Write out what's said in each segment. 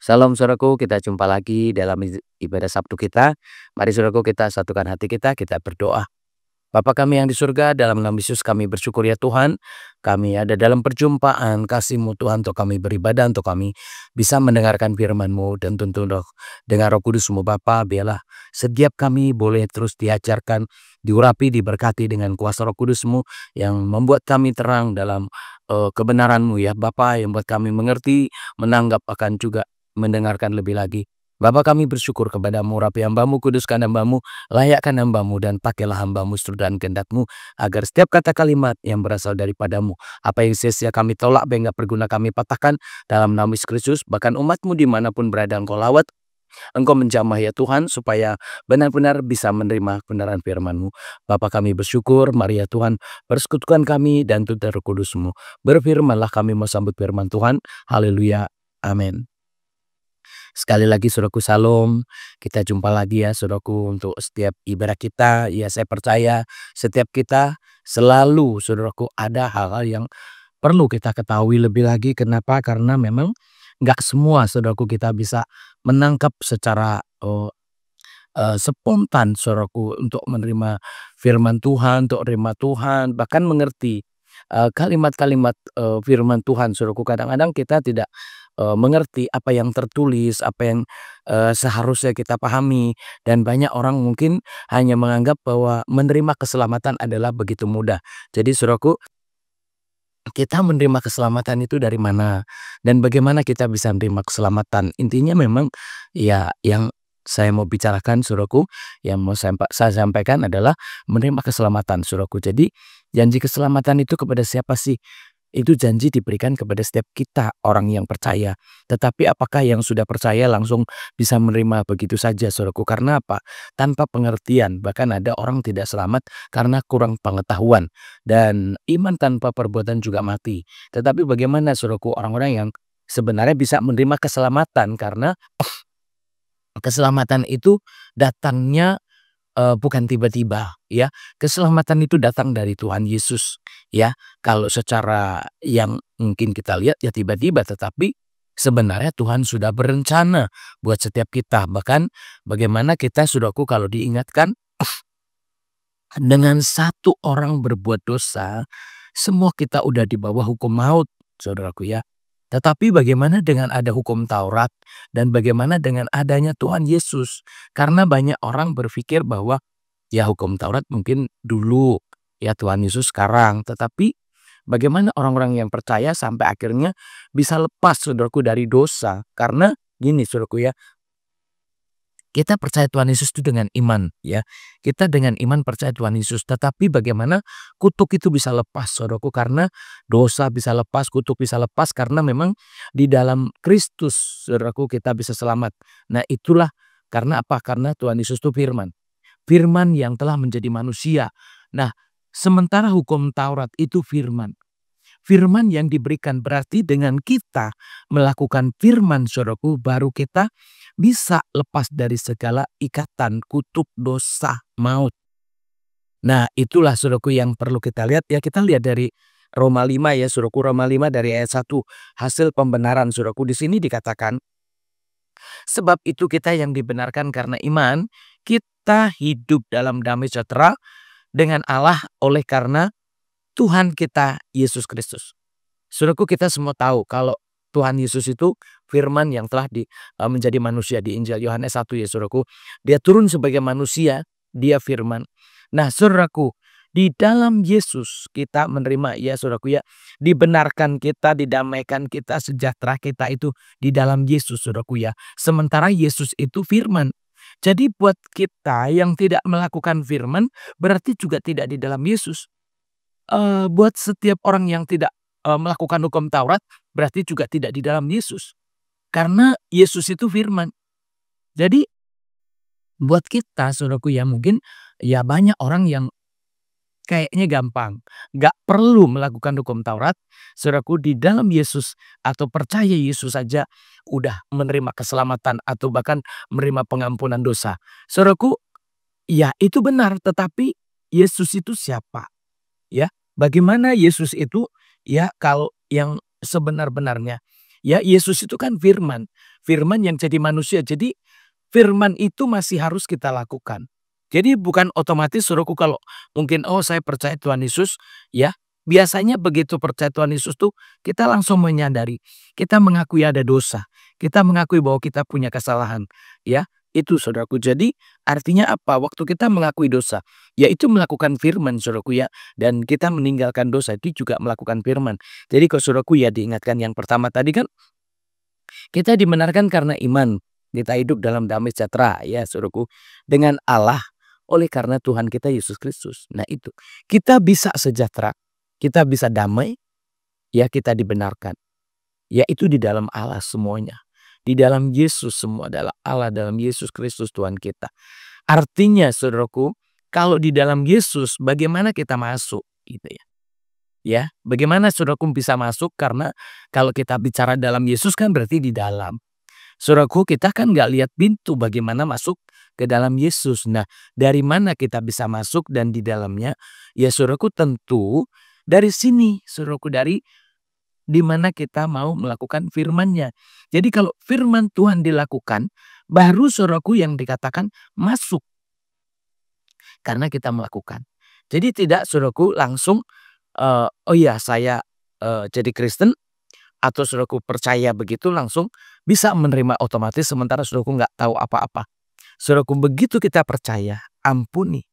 Salam saudaraku, kita jumpa lagi dalam ibadah Sabtu kita. Mari saudaraku kita satukan hati kita berdoa. Bapa kami yang di surga, dalam nama Yesus kami bersyukur ya Tuhan. Kami ada dalam perjumpaan kasih-Mu Tuhan untuk kami beribadah, untuk kami bisa mendengarkan firman-Mu. Dan tentu dengan Roh Kudus-Mu Bapa, biarlah setiap kami boleh terus diajarkan, diurapi, diberkati dengan kuasa Roh Kudus-Mu yang membuat kami terang dalam kebenaran-Mu ya Bapa, yang membuat kami mengerti, menanggap akan juga mendengarkan lebih lagi. Bapa kami bersyukur kepada-Mu, rapi hamba-Mu, kuduskan hamba-Mu, layakkan hamba-Mu, dan pakailah hamba-Mu seturut dan kehendak-Mu, agar setiap kata kalimat yang berasal daripada-Mu, apa yang sia-sia kami tolak, apa yang gak berguna kami patahkan, dalam nama Yesus Kristus. Bahkan umat-Mu dimanapun berada Engkau lawat, Engkau menjamah ya Tuhan, supaya benar-benar bisa menerima kebenaran firman-Mu. Bapa kami bersyukur, mari ya Tuhan, persekutukan kami dan tutur Roh Kudus-Mu. Berfirmanlah, kami mau sambut firman Tuhan. Haleluya, amin. Sekali lagi saudaraku salam, kita jumpa lagi ya saudaraku untuk setiap ibadah kita. Ya saya percaya setiap kita selalu saudaraku ada hal-hal yang perlu kita ketahui lebih lagi. Kenapa? Karena memang nggak semua saudaraku kita bisa menangkap secara spontan saudaraku untuk menerima firman Tuhan, untuk menerima Tuhan, bahkan mengerti kalimat-kalimat firman Tuhan saudaraku. Kadang-kadang kita tidak mengerti apa yang tertulis, apa yang seharusnya kita pahami, dan banyak orang mungkin hanya menganggap bahwa menerima keselamatan adalah begitu mudah. Jadi saudaraku, kita menerima keselamatan itu dari mana dan bagaimana kita bisa menerima keselamatan? Intinya memang ya yang saya mau bicarakan saudaraku, yang mau saya sampaikan adalah menerima keselamatan saudaraku. Jadi janji keselamatan itu kepada siapa sih? Itu janji diberikan kepada setiap kita orang yang percaya. Tetapi apakah yang sudah percaya langsung bisa menerima begitu saja saudaraku? Karena apa? Tanpa pengertian. Bahkan ada orang tidak selamat karena kurang pengetahuan. Dan iman tanpa perbuatan juga mati. Tetapi bagaimana saudaraku orang-orang yang sebenarnya bisa menerima keselamatan? Karena keselamatan itu datangnya bukan tiba-tiba ya. Keselamatan itu datang dari Tuhan Yesus ya. Kalau secara yang mungkin kita lihat ya tiba-tiba, tetapi sebenarnya Tuhan sudah berencana buat setiap kita. Bahkan bagaimana kita saudaraku kalau diingatkan dengan satu orang berbuat dosa, semua kita udah di bawah hukum maut saudaraku ya. Tetapi bagaimana dengan ada hukum Taurat dan bagaimana dengan adanya Tuhan Yesus? Karena banyak orang berpikir bahwa ya hukum Taurat mungkin dulu, ya Tuhan Yesus sekarang. Tetapi bagaimana orang-orang yang percaya sampai akhirnya bisa lepas saudaraku dari dosa? Karena gini saudaraku ya, kita percaya Tuhan Yesus itu dengan iman ya. Kita dengan iman percaya Tuhan Yesus. Tetapi bagaimana kutuk itu bisa lepas saudaraku, karena dosa bisa lepas, kutuk bisa lepas, karena memang di dalam Kristus saudaraku kita bisa selamat. Nah itulah karena apa? Karena Tuhan Yesus itu firman. Firman yang telah menjadi manusia. Nah sementara hukum Taurat itu firman. Firman yang diberikan, berarti dengan kita melakukan firman saudaraku, baru kita bisa lepas dari segala ikatan kutuk dosa maut. Nah itulah saudaraku yang perlu kita lihat ya. Kita lihat dari Roma 5 ya saudaraku. Roma 5 dari ayat 1. Hasil pembenaran saudaraku. Di sini dikatakan, sebab itu kita yang dibenarkan karena iman, kita hidup dalam damai sejahtera dengan Allah oleh karena Tuhan kita Yesus Kristus. Saudaraku, kita semua tahu kalau Tuhan Yesus itu firman yang telah menjadi manusia. Di Injil Yohanes 1 ya saudaraku. Dia turun sebagai manusia, dia firman. Nah saudaraku, di dalam Yesus kita menerima ya saudaraku ya. Dibenarkan kita, didamaikan kita, sejahtera kita itu di dalam Yesus saudaraku ya. Sementara Yesus itu firman. Jadi buat kita yang tidak melakukan firman, berarti juga tidak di dalam Yesus. Buat setiap orang yang tidak melakukan hukum Taurat, berarti juga tidak di dalam Yesus. Karena Yesus itu firman. Jadi buat kita saudaraku ya, mungkin ya banyak orang yang kayaknya gampang, gak perlu melakukan hukum Taurat, saudaraku, di dalam Yesus atau percaya Yesus saja udah menerima keselamatan atau bahkan menerima pengampunan dosa. Saudaraku, ya itu benar, tetapi Yesus itu siapa? Ya, bagaimana Yesus itu ya kalau yang sebenar-benarnya? Ya, Yesus itu kan firman, firman yang jadi manusia. Jadi firman itu masih harus kita lakukan. Jadi bukan otomatis saudaraku kalau mungkin, oh saya percaya Tuhan Yesus, ya biasanya begitu percaya Tuhan Yesus tuh kita langsung menyadari, kita mengakui ada dosa, kita mengakui bahwa kita punya kesalahan, ya itu saudaraku. Jadi artinya apa? Waktu kita mengakui dosa, yaitu melakukan firman saudaraku ya, dan kita meninggalkan dosa itu juga melakukan firman. Jadi kalau saudaraku ya diingatkan yang pertama tadi kan kita dibenarkan karena iman. Kita hidup dalam damai sejahtera ya saudaraku dengan Allah oleh karena Tuhan kita Yesus Kristus. Nah itu kita bisa sejahtera, kita bisa damai, ya kita dibenarkan. Yaitu di dalam Allah semuanya. Di dalam Yesus semua adalah Allah, dalam Yesus Kristus Tuhan kita. Artinya saudaraku, kalau di dalam Yesus bagaimana kita masuk gitu ya. Ya, bagaimana saudaraku bisa masuk karena kalau kita bicara dalam Yesus kan berarti di dalam. Saudaraku, kita kan nggak lihat pintu bagaimana masuk ke dalam Yesus. Nah, dari mana kita bisa masuk dan di dalamnya? Ya saudaraku tentu dari sini, saudaraku dari di mana kita mau melakukan firman-Nya. Jadi kalau firman Tuhan dilakukan, baru saudaraku yang dikatakan masuk karena kita melakukan. Jadi tidak saudaraku langsung oh iya saya jadi Kristen atau saudaraku percaya begitu langsung bisa menerima otomatis sementara saudaraku nggak tahu apa-apa. Saudaraku begitu kita percaya, ampuni.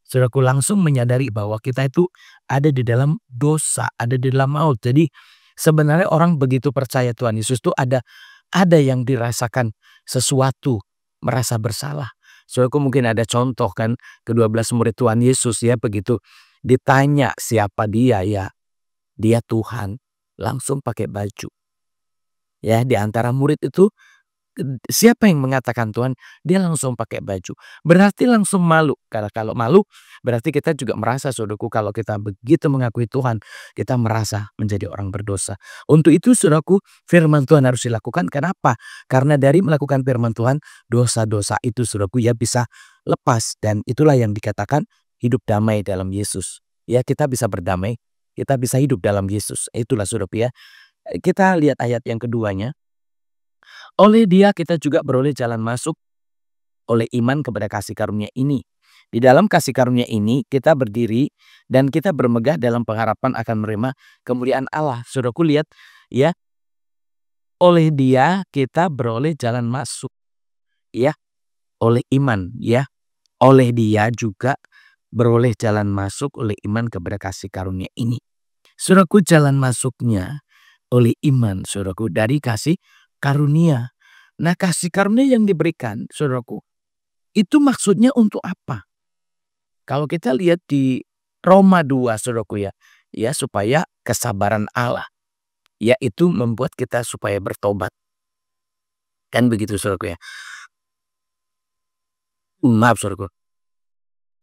Saudaraku langsung menyadari bahwa kita itu ada di dalam dosa, ada di dalam maut. Jadi sebenarnya orang begitu percaya Tuhan Yesus tuh ada yang dirasakan sesuatu, merasa bersalah. Saudaraku mungkin ada contoh kan ke-12 murid Tuhan Yesus ya begitu ditanya siapa dia ya. Dia Tuhan, langsung pakai baju. Ya, di antara murid itu siapa yang mengatakan Tuhan, dia langsung pakai baju. Berarti langsung malu. Karena kalau malu berarti kita juga merasa saudaraku kalau kita begitu mengakui Tuhan, kita merasa menjadi orang berdosa. Untuk itu saudaraku, firman Tuhan harus dilakukan. Kenapa? Karena dari melakukan firman Tuhan, dosa-dosa itu saudaraku ya bisa lepas dan itulah yang dikatakan hidup damai dalam Yesus. Ya, kita bisa berdamai, kita bisa hidup dalam Yesus. Itulah saudaraku ya. Kita lihat ayat yang keduanya. Oleh dia kita juga beroleh jalan masuk oleh iman kepada kasih karunia ini. Di dalam kasih karunia ini kita berdiri dan kita bermegah dalam pengharapan akan menerima kemuliaan Allah. Saudaraku lihat ya, oleh dia kita beroleh jalan masuk ya, oleh iman ya. Oleh dia juga beroleh jalan masuk oleh iman kepada kasih karunia ini. Saudaraku jalan masuknya oleh iman saudaraku dari kasih karunia. Nah kasih karunia yang diberikan saudaraku itu maksudnya untuk apa? Kalau kita lihat di Roma 2 saudaraku ya. Ya supaya kesabaran Allah. Yaitu membuat kita supaya bertobat. Kan begitu saudaraku ya. Maaf saudaraku.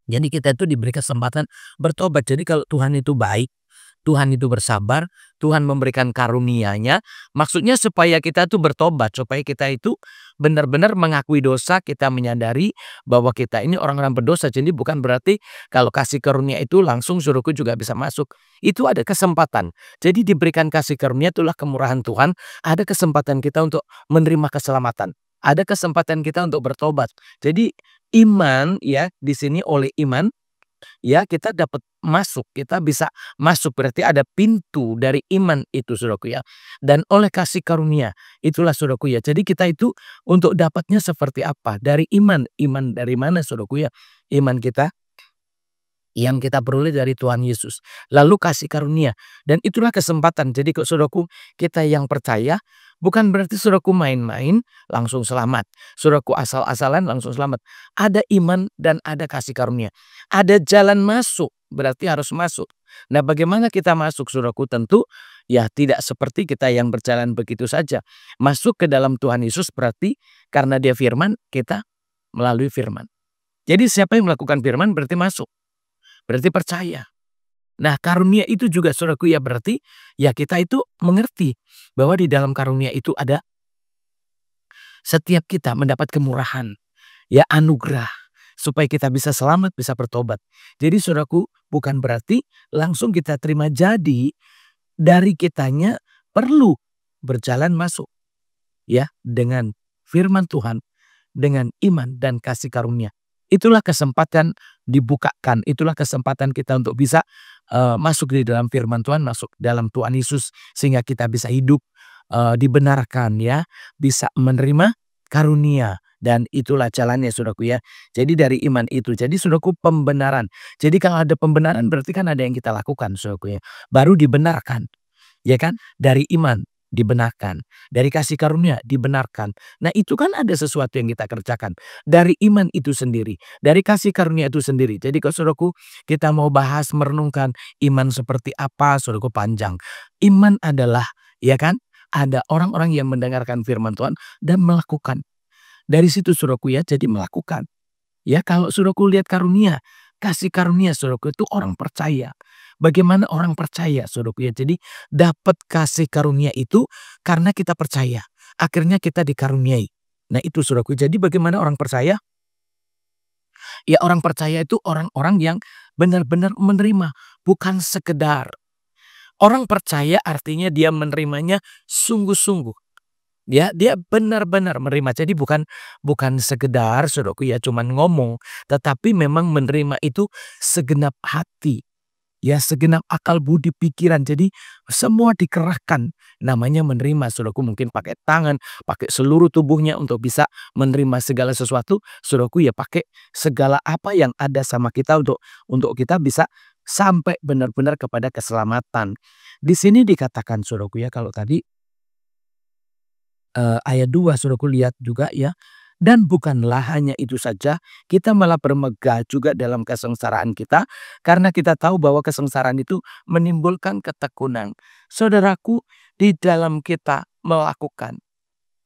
Jadi kita itu diberi kesempatan bertobat. Jadi kalau Tuhan itu baik, Tuhan itu bersabar, Tuhan memberikan karunia-Nya, maksudnya supaya kita itu bertobat, supaya kita itu benar-benar mengakui dosa, kita menyadari bahwa kita ini orang-orang berdosa. Jadi bukan berarti kalau kasih karunia itu langsung suruhku juga bisa masuk. Itu ada kesempatan. Jadi diberikan kasih karunia itulah kemurahan Tuhan, ada kesempatan kita untuk menerima keselamatan. Ada kesempatan kita untuk bertobat. Jadi iman ya di sini oleh iman ya kita dapat masuk, kita bisa masuk berarti ada pintu dari iman itu saudaraku ya. Dan oleh kasih karunia itulah saudaraku ya. Jadi kita itu untuk dapatnya seperti apa? Dari iman. Iman dari mana saudaraku ya? Iman kita yang kita peroleh dari Tuhan Yesus. Lalu kasih karunia. Dan itulah kesempatan. Jadi kok saudaraku kita yang percaya bukan berarti saudaraku main-main langsung selamat. Saudaraku asal-asalan langsung selamat. Ada iman dan ada kasih karunia. Ada jalan masuk berarti harus masuk. Nah bagaimana kita masuk saudaraku? Tentu ya tidak seperti kita yang berjalan begitu saja. Masuk ke dalam Tuhan Yesus berarti karena dia firman kita melalui firman. Jadi siapa yang melakukan firman berarti masuk. Berarti percaya. Nah karunia itu juga saudaraku ya berarti ya kita itu mengerti bahwa di dalam karunia itu ada setiap kita mendapat kemurahan. Ya anugerah. Supaya kita bisa selamat, bisa bertobat. Jadi saudaraku bukan berarti langsung kita terima jadi dari kitanya perlu berjalan masuk ya dengan firman Tuhan, dengan iman dan kasih karunia. Itulah kesempatan dibukakan, itulah kesempatan kita untuk bisa masuk di dalam firman Tuhan, masuk dalam Tuhan Yesus sehingga kita bisa hidup dibenarkan ya, bisa menerima karunia dan itulah jalannya saudaraku ya. Jadi dari iman itu, jadi saudaraku pembenaran. Jadi kalau ada pembenaran berarti kan ada yang kita lakukan saudaraku ya. Baru dibenarkan. Ya kan? Dari iman dibenarkan, dari kasih karunia dibenarkan. Nah, itu kan ada sesuatu yang kita kerjakan dari iman itu sendiri, dari kasih karunia itu sendiri. Jadi kalau saudaraku kita mau bahas merenungkan iman seperti apa, saudaraku panjang. Iman adalah ya kan? Ada orang-orang yang mendengarkan firman Tuhan dan melakukan. Dari situ saudaraku ya, jadi melakukan. Ya kalau saudaraku lihat karunia, kasih karunia saudaraku itu orang percaya. Bagaimana orang percaya saudaraku ya. Jadi dapat kasih karunia itu karena kita percaya. Akhirnya kita dikaruniai. Nah itu saudaraku. Jadi bagaimana orang percaya? Ya orang percaya itu orang-orang yang benar-benar menerima. Bukan sekedar. Orang percaya artinya dia menerimanya sungguh-sungguh. Ya, dia benar-benar menerima. Jadi bukan bukan sekedar saudaraku ya cuman ngomong, tetapi memang menerima itu segenap hati. Ya, segenap akal budi pikiran. Jadi semua dikerahkan. Namanya menerima saudaraku mungkin pakai tangan, pakai seluruh tubuhnya untuk bisa menerima segala sesuatu. Saudaraku ya pakai segala apa yang ada sama kita untuk kita bisa sampai benar-benar kepada keselamatan. Di sini dikatakan saudaraku ya kalau tadi ayat 2 saudaraku lihat juga ya. Dan bukanlah hanya itu saja, kita malah bermegah juga dalam kesengsaraan kita, karena kita tahu bahwa kesengsaraan itu menimbulkan ketekunan. Saudaraku, di dalam kita melakukan,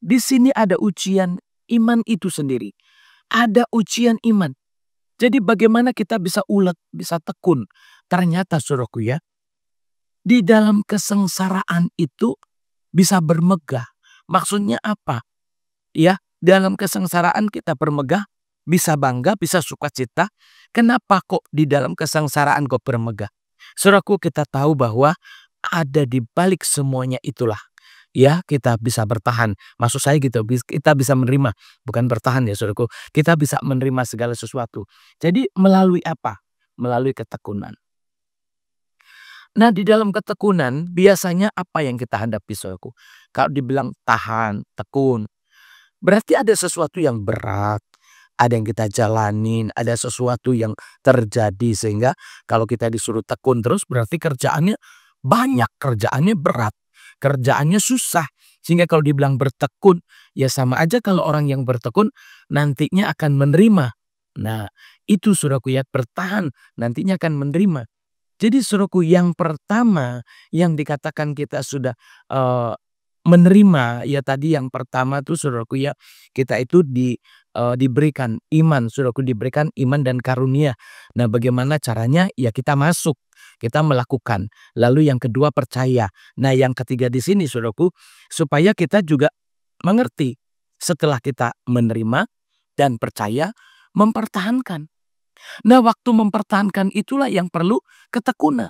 di sini ada ujian iman itu sendiri. Ada ujian iman. Jadi bagaimana kita bisa ulet, bisa tekun. Ternyata saudaraku ya, di dalam kesengsaraan itu bisa bermegah. Maksudnya apa? Ya, dalam kesengsaraan kita bermegah, bisa bangga, bisa sukacita. Kenapa kok di dalam kesengsaraan kok bermegah? Saudaraku kita tahu bahwa ada di balik semuanya itulah. Ya kita bisa bertahan. Maksud saya gitu, kita bisa menerima. Bukan bertahan ya saudaraku. Kita bisa menerima segala sesuatu. Jadi melalui apa? Melalui ketekunan. Nah di dalam ketekunan biasanya apa yang kita hadapi saudaraku? Kalau dibilang tahan, tekun. Berarti ada sesuatu yang berat, ada yang kita jalanin, ada sesuatu yang terjadi sehingga kalau kita disuruh tekun terus berarti kerjaannya banyak, kerjaannya berat, kerjaannya susah. Sehingga kalau dibilang bertekun, ya sama aja kalau orang yang bertekun nantinya akan menerima. Nah, itu saudaraku ya, bertahan nantinya akan menerima. Jadi saudaraku yang pertama yang dikatakan kita sudah menerima ya tadi yang pertama tuh saudaraku ya, kita itu diberikan iman, saudaraku diberikan iman dan karunia. Nah bagaimana caranya? Ya kita masuk, kita melakukan. Lalu yang kedua percaya. Nah yang ketiga di sini saudaraku, supaya kita juga mengerti setelah kita menerima dan percaya, mempertahankan. Nah waktu mempertahankan itulah yang perlu ketekunan.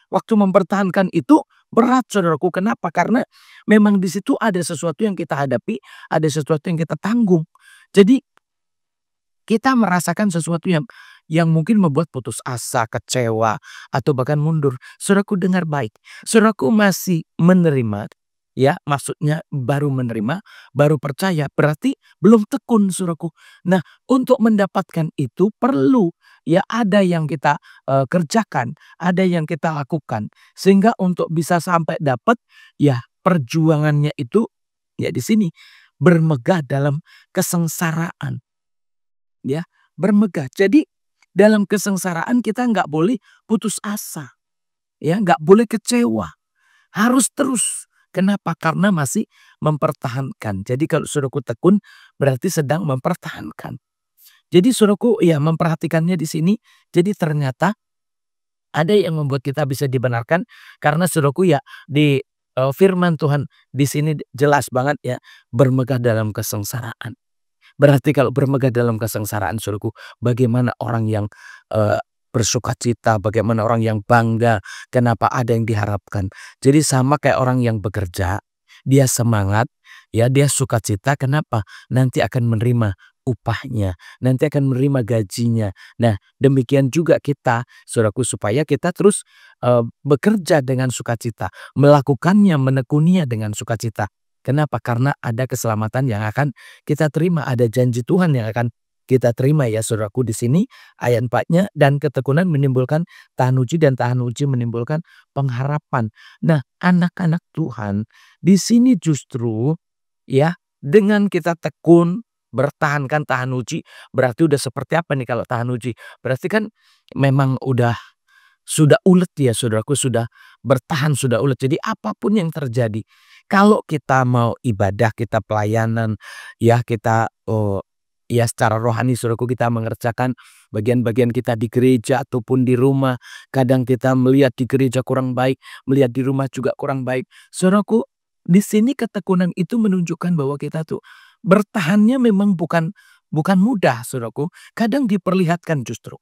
Waktu mempertahankan itu berat saudaraku. Kenapa? Karena memang di situ ada sesuatu yang kita hadapi, ada sesuatu yang kita tanggung. Jadi kita merasakan sesuatu yang mungkin membuat putus asa, kecewa, atau bahkan mundur. Saudaraku dengar baik. Saudaraku masih menerima, ya maksudnya baru menerima, baru percaya, berarti belum tekun saudaraku. Nah untuk mendapatkan itu perlu ya ada yang kita kerjakan, ada yang kita lakukan. Sehingga untuk bisa sampai dapat ya perjuangannya itu ya di sini bermegah dalam kesengsaraan. Ya, bermegah. Jadi dalam kesengsaraan kita nggak boleh putus asa, ya nggak boleh kecewa, harus terus. Kenapa? Karena masih mempertahankan. Jadi kalau saudaraku tekun berarti sedang mempertahankan. Jadi saudaraku ya memperhatikannya di sini. Jadi ternyata ada yang membuat kita bisa dibenarkan karena saudaraku ya di firman Tuhan di sini jelas banget ya bermegah dalam kesengsaraan. Berarti kalau bermegah dalam kesengsaraan saudaraku, bagaimana orang yang bersukacita, bagaimana orang yang bangga, kenapa ada yang diharapkan. Jadi sama kayak orang yang bekerja, dia semangat, ya dia sukacita. Kenapa? Nanti akan menerima upahnya, nanti akan menerima gajinya. Nah, demikian juga kita, saudaraku, supaya kita terus bekerja dengan sukacita, melakukannya, menekuninya dengan sukacita. Kenapa? Karena ada keselamatan yang akan kita terima, ada janji Tuhan yang akan kita terima ya saudaraku di sini ayat 4-nya, dan ketekunan menimbulkan tahan uji dan tahan uji menimbulkan pengharapan. Nah, anak-anak Tuhan di sini justru ya dengan kita tekun bertahankan tahan uji, berarti udah seperti apa nih kalau tahan uji? Berarti kan memang sudah ulet ya saudaraku, sudah bertahan, sudah ulet. Jadi apapun yang terjadi, kalau kita mau ibadah, kita pelayanan, ya kita ya secara rohani saudaraku, kita mengerjakan bagian-bagian kita di gereja ataupun di rumah. Kadang kita melihat di gereja kurang baik, melihat di rumah juga kurang baik. Saudaraku, di sini ketekunan itu menunjukkan bahwa kita tuh bertahannya memang bukan mudah saudaraku. Kadang diperlihatkan justru.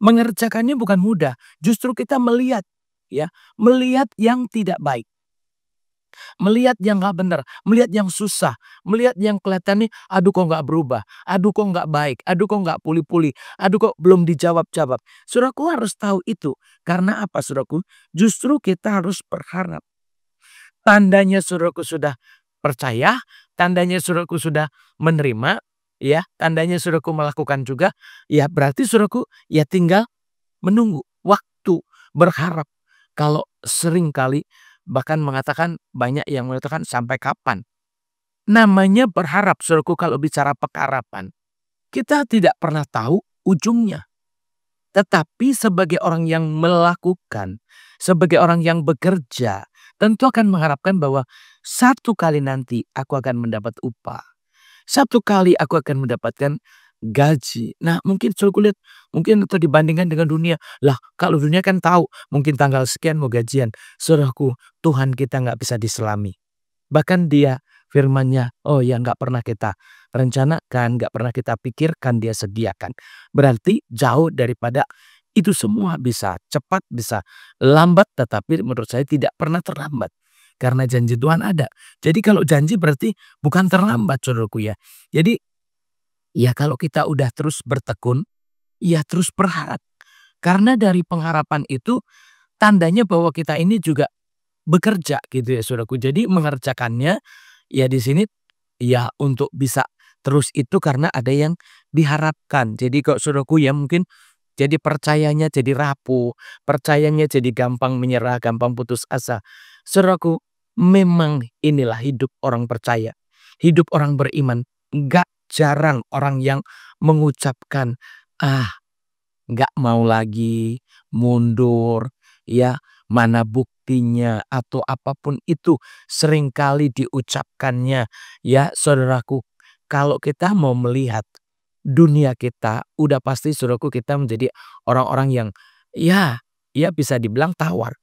Mengerjakannya bukan mudah, justru kita melihat ya, melihat yang tidak baik, melihat yang nggak benar, melihat yang susah, melihat yang kelihatannya aduh kok nggak berubah, aduh kok nggak baik, aduh kok nggak pulih-pulih, aduh kok belum dijawab-jawab. Saudaraku harus tahu itu. Karena apa saudaraku? Justru kita harus berharap. Tandanya saudaraku sudah percaya, tandanya saudaraku sudah menerima, ya, tandanya saudaraku melakukan juga, ya berarti saudaraku ya tinggal menunggu waktu, berharap. Kalau sering kali bahkan mengatakan, banyak yang mengatakan sampai kapan. Namanya berharap saudaraku, kalau bicara pengharapan, kita tidak pernah tahu ujungnya. Tetapi sebagai orang yang melakukan, sebagai orang yang bekerja, tentu akan mengharapkan bahwa satu kali nanti aku akan mendapat upah. Satu kali aku akan mendapatkan gaji. Nah, mungkin saudaraku lihat, mungkin atau dibandingkan dengan dunia. Lah, kalau dunia kan tahu mungkin tanggal sekian mau gajian. Saudaraku, Tuhan kita nggak bisa diselami. Bahkan dia firman-Nya, oh ya nggak pernah kita rencanakan, nggak pernah kita pikirkan, dia sediakan. Berarti jauh daripada itu semua, bisa cepat, bisa lambat, tetapi menurut saya tidak pernah terlambat. Karena janji Tuhan ada. Jadi kalau janji berarti bukan terlambat saudaraku ya. Jadi ya kalau kita udah terus bertekun, ya terus berharap. Karena dari pengharapan itu tandanya bahwa kita ini juga bekerja gitu ya saudaraku. Jadi mengerjakannya ya di sini ya untuk bisa terus itu karena ada yang diharapkan. Jadi kok saudaraku ya mungkin jadi percayanya jadi rapuh, percayanya jadi gampang menyerah, gampang putus asa. Saudaraku, memang inilah hidup orang percaya, hidup orang beriman. Gak jarang orang yang mengucapkan, ah nggak mau lagi, mundur, ya mana buktinya atau apapun itu seringkali diucapkannya. Ya saudaraku, kalau kita mau melihat dunia kita, udah pasti saudaraku kita menjadi orang-orang yang ya ya bisa dibilang tawar.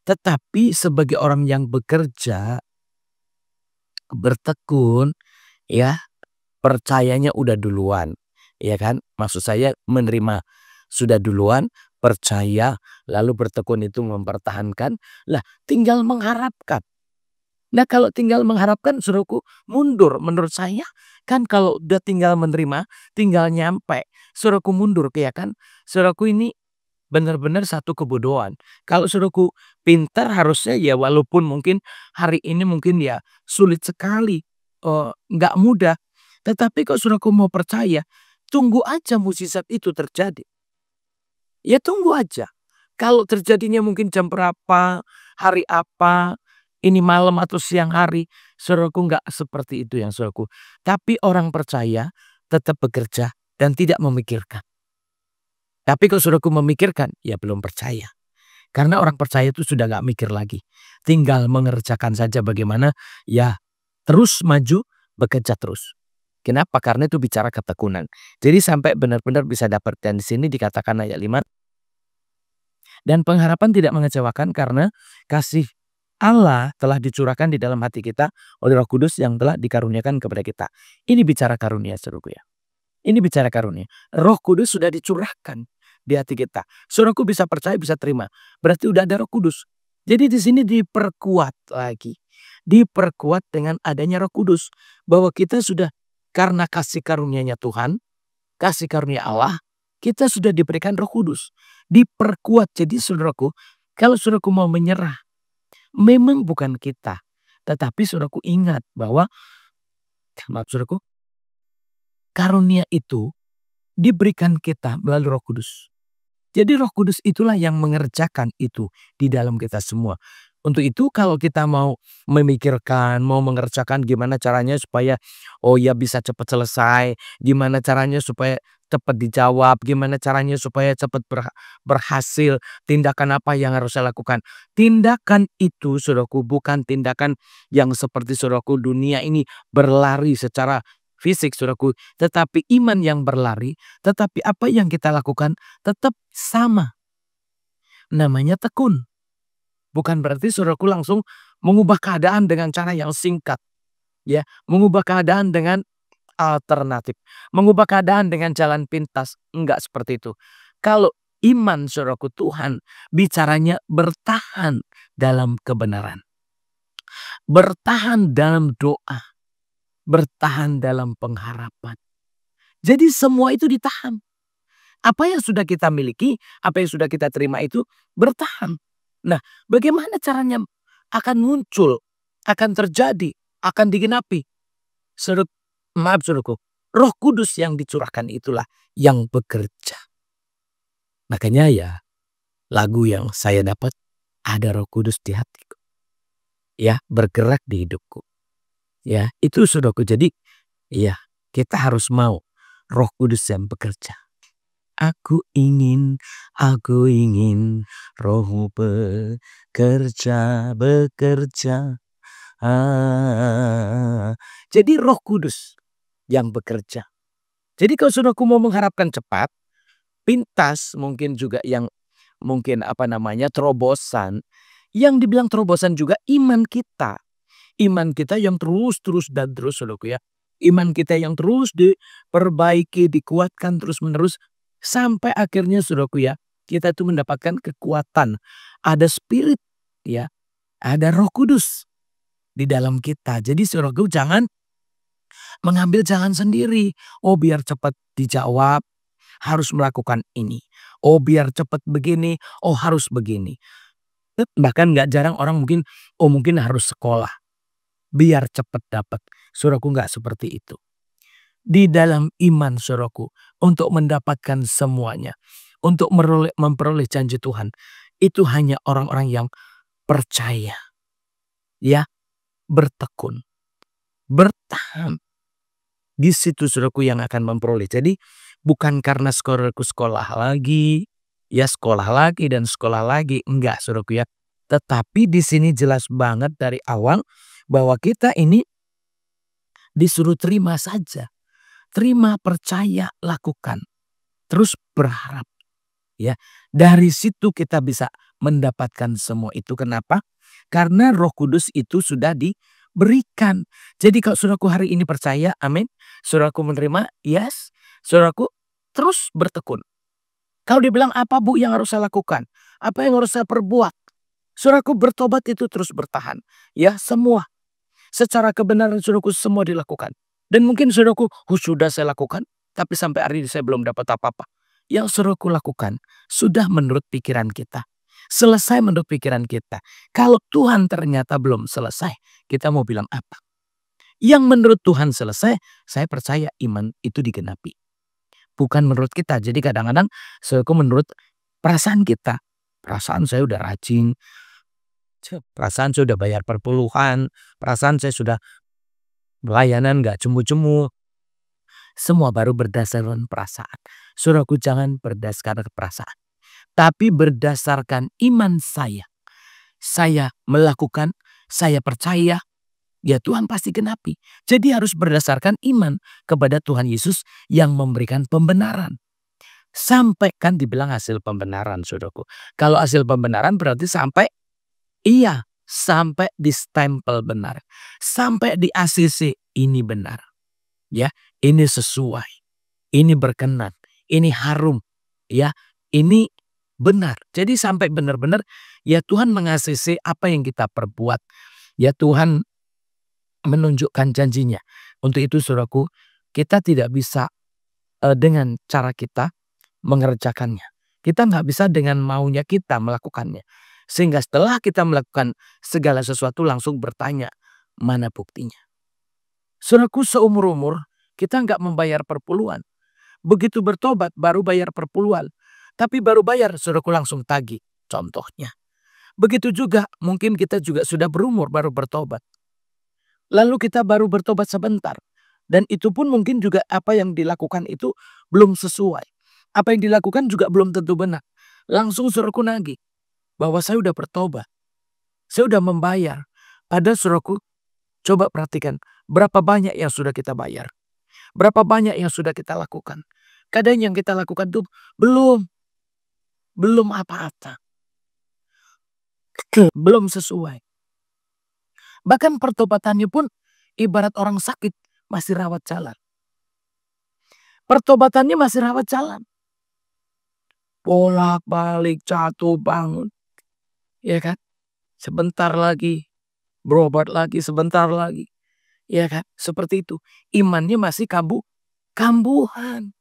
Tetapi sebagai orang yang bekerja, bertekun, ya percayanya udah duluan, ya kan? Maksud saya menerima sudah duluan, percaya, lalu bertekun itu mempertahankan, lah tinggal mengharapkan. Nah kalau tinggal mengharapkan saudaraku mundur, menurut saya kan kalau udah tinggal menerima, tinggal nyampe, saudaraku mundur ya kan? Saudaraku ini benar-benar satu kebodohan. Kalau saudaraku pintar harusnya ya walaupun mungkin hari ini mungkin ya sulit sekali, nggak mudah. Tetapi kok saudaraku mau percaya, tunggu aja mukjizat itu terjadi. Ya tunggu aja. Kalau terjadinya mungkin jam berapa, hari apa, ini malam atau siang hari, saudaraku nggak seperti itu yang saudaraku. Tapi orang percaya tetap bekerja dan tidak memikirkan. Tapi kalau saudaraku memikirkan, ya belum percaya. Karena orang percaya itu sudah nggak mikir lagi. Tinggal mengerjakan saja bagaimana ya terus maju, bekerja terus. Kenapa? Karena itu bicara ketekunan. Jadi sampai benar-benar bisa dapat, dan di sini dikatakan ayat 5, dan pengharapan tidak mengecewakan karena kasih Allah telah dicurahkan di dalam hati kita oleh Roh Kudus yang telah dikaruniakan kepada kita. Ini bicara karunia saudaraku ya. Ini bicara karunia. Roh Kudus sudah dicurahkan di hati kita. Saudaraku bisa percaya, bisa terima. Berarti udah ada Roh Kudus. Jadi di sini diperkuat lagi. diperkuat dengan adanya Roh Kudus. Bahwa kita sudah karena kasih karunia-Nya Tuhan, kasih karunia Allah, kita sudah diberikan Roh Kudus. Diperkuat. Jadi saudaraku, kalau saudaraku mau menyerah, memang bukan kita. Tetapi saudaraku ingat bahwa, maaf saudaraku, karunia itu diberikan kita melalui Roh Kudus. Jadi Roh Kudus itulah yang mengerjakan itu di dalam kita semua. Untuk itu kalau kita mau memikirkan, mau mengerjakan gimana caranya supaya oh ya bisa cepat selesai, gimana caranya supaya cepat dijawab, gimana caranya supaya cepat berhasil, tindakan apa yang harus saya lakukan. Tindakan itu saudaraku bukan tindakan yang seperti saudaraku dunia ini berlari secara fisik saudaraku, tetapi iman yang berlari, tetapi apa yang kita lakukan tetap sama. Namanya tekun. Bukan berarti saudaraku langsung mengubah keadaan dengan cara yang singkat. Ya, mengubah keadaan dengan alternatif. Mengubah keadaan dengan jalan pintas. Enggak seperti itu. Kalau iman saudaraku, Tuhan bicaranya bertahan dalam kebenaran. Bertahan dalam doa. Bertahan dalam pengharapan. Jadi semua itu ditahan. Apa yang sudah kita miliki, apa yang sudah kita terima itu bertahan. Nah, bagaimana caranya akan muncul, akan terjadi, akan digenapi? Maaf saudaraku, Roh Kudus yang dicurahkan itulah yang bekerja. Makanya ya, lagu yang saya dapat, ada Roh Kudus di hatiku. Ya, bergerak di hidupku. Ya, itu saudaraku. Jadi, ya, kita harus mau Roh Kudus yang bekerja. Aku ingin Rohmu bekerja. Jadi Roh Kudus yang bekerja. Jadi kalau saudaraku mau mengharapkan cepat, pintas, mungkin juga yang mungkin terobosan. Yang dibilang terobosan juga iman kita. Iman kita yang terus dan terus saudaraku ya. Iman kita yang terus diperbaiki, dikuatkan terus menerus. Sampai akhirnya saudaraku ya, kita tuh mendapatkan kekuatan. Ada spirit ya, ada Roh Kudus di dalam kita. Jadi saudaraku jangan mengambil jalan sendiri. Oh biar cepat dijawab, harus melakukan ini. Oh biar cepat begini, oh harus begini. Bahkan gak jarang orang mungkin harus sekolah. Biar cepat dapat. Saudaraku gak seperti itu. Di dalam iman saudaraku, untuk mendapatkan semuanya, untuk memperoleh janji Tuhan, itu hanya orang-orang yang percaya, ya, bertekun, bertahan. Di situ saudaraku yang akan memperoleh. Jadi bukan karena saudaraku sekolah lagi, ya sekolah lagi dan sekolah lagi, enggak saudaraku ya. Tetapi di sini jelas banget dari awal bahwa kita ini disuruh terima saja. Terima, percaya, lakukan. Terus berharap. Ya, dari situ kita bisa mendapatkan semua itu. Kenapa? Karena Roh Kudus itu sudah diberikan. Jadi kalau saudaraku hari ini percaya, amin. Saudaraku menerima, yes. Saudaraku terus bertekun. Kalau dibilang apa Bu yang harus saya lakukan? Apa yang harus saya perbuat? Saudaraku bertobat itu terus bertahan. Ya, semua. Secara kebenaran saudaraku semua dilakukan. Dan mungkin saudaraku, sudah saya lakukan, tapi sampai hari ini saya belum dapat apa-apa. Yang saudaraku lakukan sudah menurut pikiran kita. Selesai menurut pikiran kita. Kalau Tuhan ternyata belum selesai, kita mau bilang apa? Yang menurut Tuhan selesai, saya percaya iman itu digenapi. Bukan menurut kita. Jadi kadang-kadang saudaraku menurut perasaan kita. Perasaan saya udah rajin. Perasaan saya sudah bayar perpuluhan. Perasaan saya sudah pelayanan gak jemu-jemu. Semua baru berdasarkan perasaan. Saudaraku jangan berdasarkan perasaan. Tapi berdasarkan iman saya. Saya melakukan, saya percaya. Ya Tuhan pasti genapi. Jadi harus berdasarkan iman kepada Tuhan Yesus yang memberikan pembenaran. Sampai kan dibilang hasil pembenaran saudaraku. Kalau hasil pembenaran berarti sampai sampai di stempel benar. Sampai di ACC ini benar. Ya, ini sesuai. Ini berkenan. Ini harum. Ya, ini benar. Jadi sampai benar-benar ya Tuhan meng-ACC apa yang kita perbuat. Ya Tuhan menunjukkan janjinya. Untuk itu saudaraku, kita tidak bisa dengan cara kita mengerjakannya. Kita nggak bisa dengan maunya kita melakukannya. Sehingga setelah kita melakukan segala sesuatu langsung bertanya, mana buktinya? Saudaraku, seumur-umur kita nggak membayar perpuluhan. Begitu bertobat baru bayar perpuluhan. Tapi baru bayar saudaraku langsung tagih. Contohnya. Begitu juga mungkin kita juga sudah berumur baru bertobat. Lalu kita baru bertobat sebentar. Dan itu pun mungkin juga apa yang dilakukan itu belum sesuai. Apa yang dilakukan juga belum tentu benar. Langsung saudaraku nagih bahwa saya udah bertobat. Saya udah membayar. Pada saudaraku, coba perhatikan berapa banyak yang sudah kita bayar. Berapa banyak yang sudah kita lakukan. Kadang yang kita lakukan itu belum apa-apa. Belum sesuai. Bahkan pertobatannya pun ibarat orang sakit masih rawat jalan. Pertobatannya masih rawat jalan. Bolak-balik, jatuh, bangun. Ya kan? Sebentar lagi, berobat lagi, sebentar lagi. Ya kan? Seperti itu. Imannya masih kambuhan.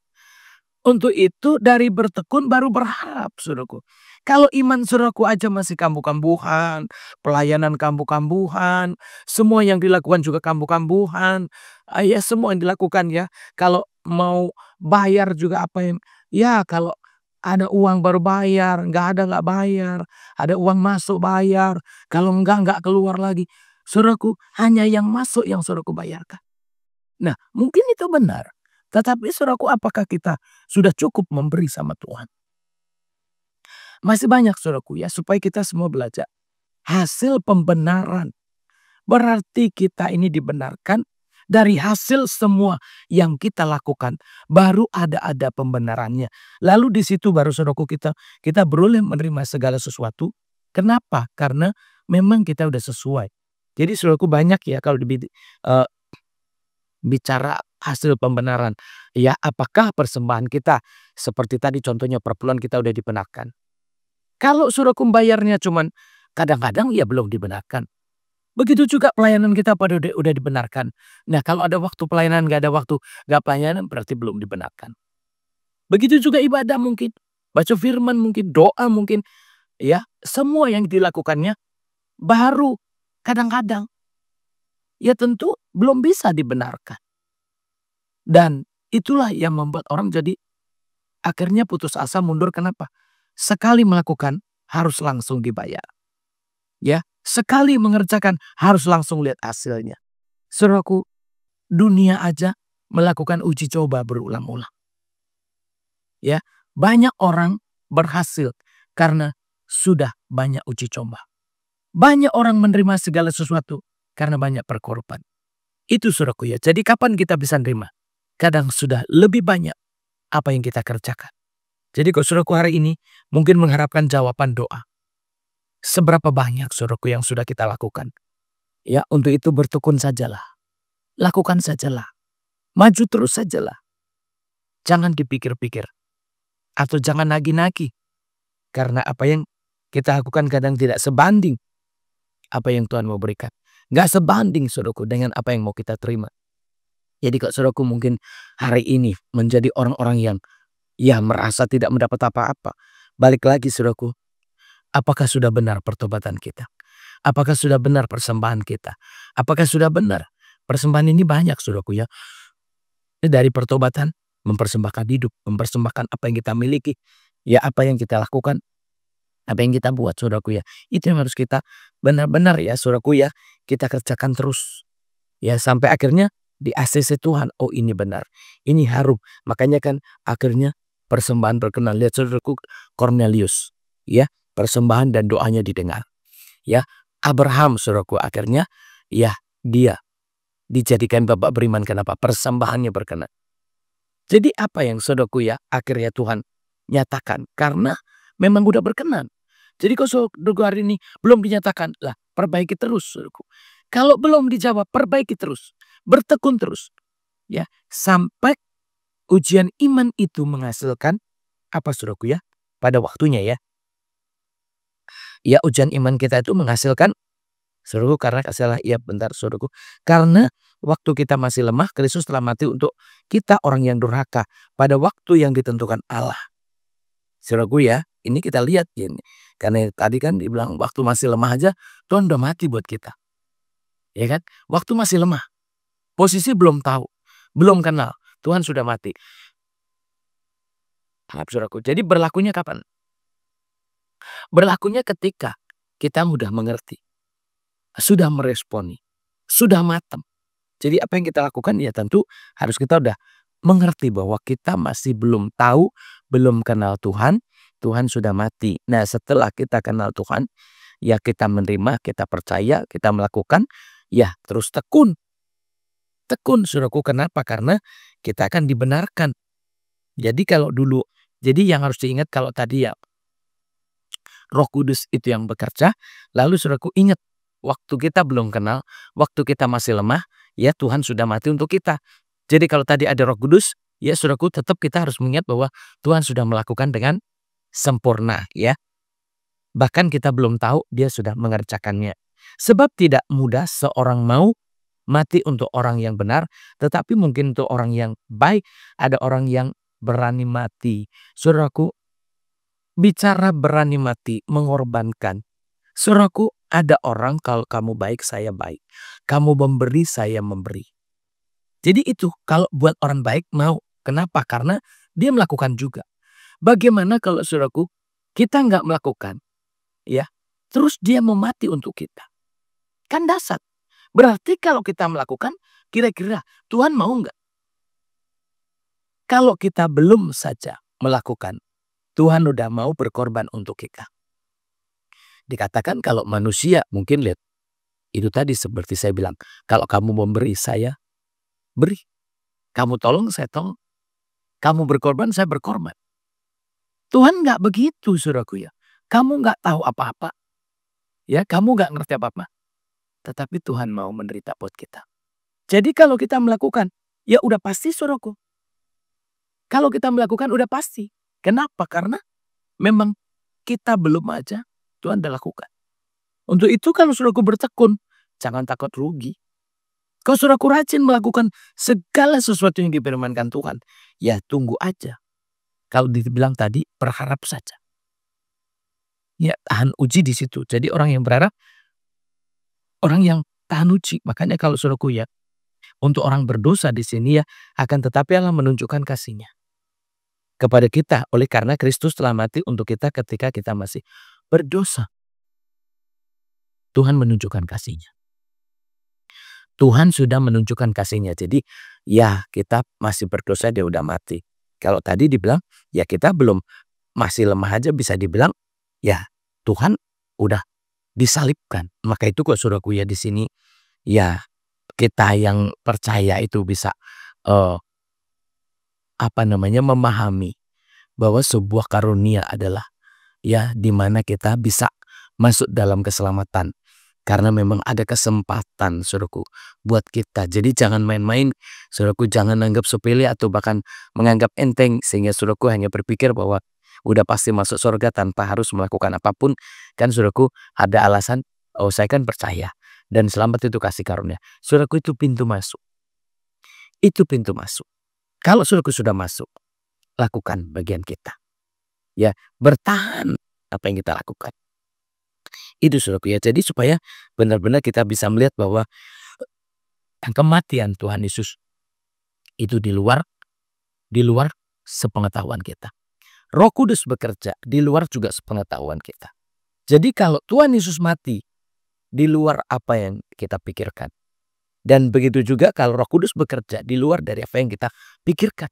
Untuk itu dari bertekun baru berharap, saudaraku. Kalau iman saudaraku aja masih kambuh-kambuhan, pelayanan kambuh-kambuhan, semua yang dilakukan juga kambuh-kambuhan, ya semua yang dilakukan ya. Kalau mau bayar juga apa yang, ya kalau ada uang baru bayar, nggak bayar, ada uang masuk bayar, kalau nggak keluar lagi. Saudaraku, hanya yang masuk yang saudaraku bayarkan. Nah, mungkin itu benar. Tetapi saudaraku, apakah kita sudah cukup memberi sama Tuhan? Masih banyak saudaraku ya, supaya kita semua belajar. Hasil pembenaran. Berarti kita ini dibenarkan dari hasil semua yang kita lakukan. Baru ada pembenarannya. Lalu di situ baru saudaraku kita beroleh menerima segala sesuatu. Kenapa? Karena memang kita udah sesuai. Jadi saudaraku banyak ya kalau bicara hasil pembenaran. Ya, apakah persembahan kita seperti tadi contohnya perpuluhan kita udah dibenarkan. Kalau saudaraku bayarnya cuman kadang-kadang ya belum dibenarkan. Begitu juga pelayanan kita pada udah dibenarkan. Nah, kalau ada waktu pelayanan nggak ada waktu nggak pelayanan berarti belum dibenarkan. Begitu juga ibadah mungkin, baca firman mungkin, doa mungkin, ya semua yang dilakukannya baru kadang-kadang ya tentu belum bisa dibenarkan. Dan itulah yang membuat orang jadi akhirnya putus asa mundur. Kenapa? Sekali melakukan harus langsung dibayar. Ya, sekali mengerjakan harus langsung lihat hasilnya. Saudaraku, dunia aja melakukan uji coba berulang-ulang. Ya, banyak orang berhasil karena sudah banyak uji coba. Banyak orang menerima segala sesuatu karena banyak perkorban. Itu saudaraku ya. Jadi kapan kita bisa nerima? Kadang sudah lebih banyak apa yang kita kerjakan. Jadi kalau saudaraku hari ini mungkin mengharapkan jawaban doa. Seberapa banyak saudaraku yang sudah kita lakukan? Ya, untuk itu bertekun sajalah. Lakukan sajalah. Maju terus sajalah. Jangan dipikir-pikir. Atau jangan nagih-nagih. Karena apa yang kita lakukan kadang tidak sebanding apa yang Tuhan mau berikan. Nggak sebanding saudaraku dengan apa yang mau kita terima. Jadi kalau saudaraku mungkin hari ini menjadi orang-orang yang ya merasa tidak mendapat apa-apa. Balik lagi saudaraku, apakah sudah benar pertobatan kita? Apakah sudah benar persembahan kita? Apakah sudah benar? Persembahan ini banyak saudaraku ya. Dari pertobatan, mempersembahkan hidup, mempersembahkan apa yang kita miliki. Ya apa yang kita lakukan, apa yang kita buat saudaraku ya. Itu yang harus kita benar-benar ya saudaraku ya. Kita kerjakan terus. Ya sampai akhirnya di ACC Tuhan, oh ini benar, ini harum. Makanya kan akhirnya persembahan berkenan. Lihat saudaraku Cornelius, ya persembahan dan doanya didengar. Ya Abraham saudaraku akhirnya ya dia dijadikan bapak beriman. Kenapa? Persembahannya berkenan. Jadi apa yang saudaraku ya akhirnya Tuhan nyatakan karena memang udah berkenan. Jadi kalau saudaraku hari ini belum dinyatakan, lah perbaiki terus saudaraku. Kalau belum dijawab, perbaiki terus. Bertekun terus. Ya, sampai ujian iman itu menghasilkan apa saudaraku ya? Pada waktunya ya. Ya ujian iman kita itu menghasilkan Saudaraku, karena salah, iya bentar saudaraku. Karena waktu kita masih lemah, Kristus telah mati untuk kita orang yang durhaka pada waktu yang ditentukan Allah. Saudaraku ya, ini kita lihat gini. Karena tadi kan dibilang waktu masih lemah aja Tuhan udah mati buat kita. Ya kan? Waktu masih lemah. Posisi belum tahu, belum kenal, Tuhan sudah mati. Maaf saudaraku. Jadi berlakunya kapan? Berlakunya ketika kita mudah mengerti, sudah meresponi, sudah matang. Jadi apa yang kita lakukan ya tentu harus kita udah mengerti bahwa kita masih belum tahu, belum kenal Tuhan, Tuhan sudah mati. Nah setelah kita kenal Tuhan, ya kita menerima, kita percaya, kita melakukan, ya terus tekun. Tekun saudaraku, kenapa? Karena kita akan dibenarkan. Jadi kalau dulu, jadi yang harus diingat kalau tadi ya Roh Kudus itu yang bekerja, lalu saudaraku ingat waktu kita belum kenal, waktu kita masih lemah, ya Tuhan sudah mati untuk kita. Jadi kalau tadi ada Roh Kudus, ya saudaraku tetap kita harus mengingat bahwa Tuhan sudah melakukan dengan sempurna ya. Bahkan kita belum tahu dia sudah mengerjakannya. Sebab tidak mudah seorang mau mati untuk orang yang benar, tetapi mungkin untuk orang yang baik ada orang yang berani mati. Saudaraku, bicara berani mati, mengorbankan. Saudaraku, ada orang kalau kamu baik, saya baik. Kamu memberi, saya memberi. Jadi itu kalau buat orang baik mau. Kenapa? Karena dia melakukan juga. Bagaimana kalau saudaraku, kita nggak melakukan, ya, terus dia mau mati untuk kita. Kan dasar. Berarti kalau kita melakukan, kira-kira Tuhan mau nggak? Kalau kita belum saja melakukan, Tuhan udah mau berkorban untuk kita. Dikatakan kalau manusia mungkin lihat, itu tadi seperti saya bilang, kalau kamu memberi saya beri. Kamu tolong saya tolong. Kamu berkorban saya berkorban. Tuhan nggak begitu saudaraku ya. Kamu nggak tahu apa-apa. Ya, kamu nggak ngerti apa-apa. Tetapi Tuhan mau menderita buat kita. Jadi kalau kita melakukan, ya udah pasti saudaraku. Kalau kita melakukan udah pasti. Kenapa? Karena memang kita belum aja Tuhan udah lakukan. Untuk itu kalau saudaraku bertekun, jangan takut rugi. Kalau saudaraku rajin melakukan segala sesuatu yang difirmankan Tuhan, ya tunggu aja. Kalau dibilang tadi, berharap saja. Ya tahan uji di situ. Jadi orang yang berharap, orang yang tahan uji. Makanya kalau saudaraku ya, untuk orang berdosa di sini ya, akan tetapi Allah menunjukkan kasih-Nya kepada kita oleh karena Kristus telah mati untuk kita ketika kita masih berdosa. Tuhan menunjukkan kasih-Nya. Tuhan sudah menunjukkan kasih-Nya. Jadi ya kita masih berdosa dia udah mati. Kalau tadi dibilang ya kita belum, masih lemah aja bisa dibilang ya Tuhan udah disalibkan. Maka itu kok saudaraku ya di sini ya kita yang percaya itu bisa memahami bahwa sebuah karunia adalah ya di mana kita bisa masuk dalam keselamatan. Karena memang ada kesempatan saudaraku buat kita. Jadi jangan main-main saudaraku, jangan anggap sepele atau bahkan menganggap enteng sehingga saudaraku hanya berpikir bahwa udah pasti masuk surga tanpa harus melakukan apapun. Kan saudaraku ada alasan, oh saya kan percaya dan selamat itu kasih karunia. Saudaraku itu pintu masuk. Itu pintu masuk. Kalau saudaraku sudah masuk, lakukan bagian kita. Ya, bertahan apa yang kita lakukan. Itu saudaraku ya. Jadi supaya benar-benar kita bisa melihat bahwa kematian Tuhan Yesus itu di luar sepengetahuan kita. Roh Kudus bekerja di luar juga sepengetahuan kita. Jadi kalau Tuhan Yesus mati di luar apa yang kita pikirkan. Dan begitu juga kalau Roh Kudus bekerja di luar dari apa yang kita pikirkan.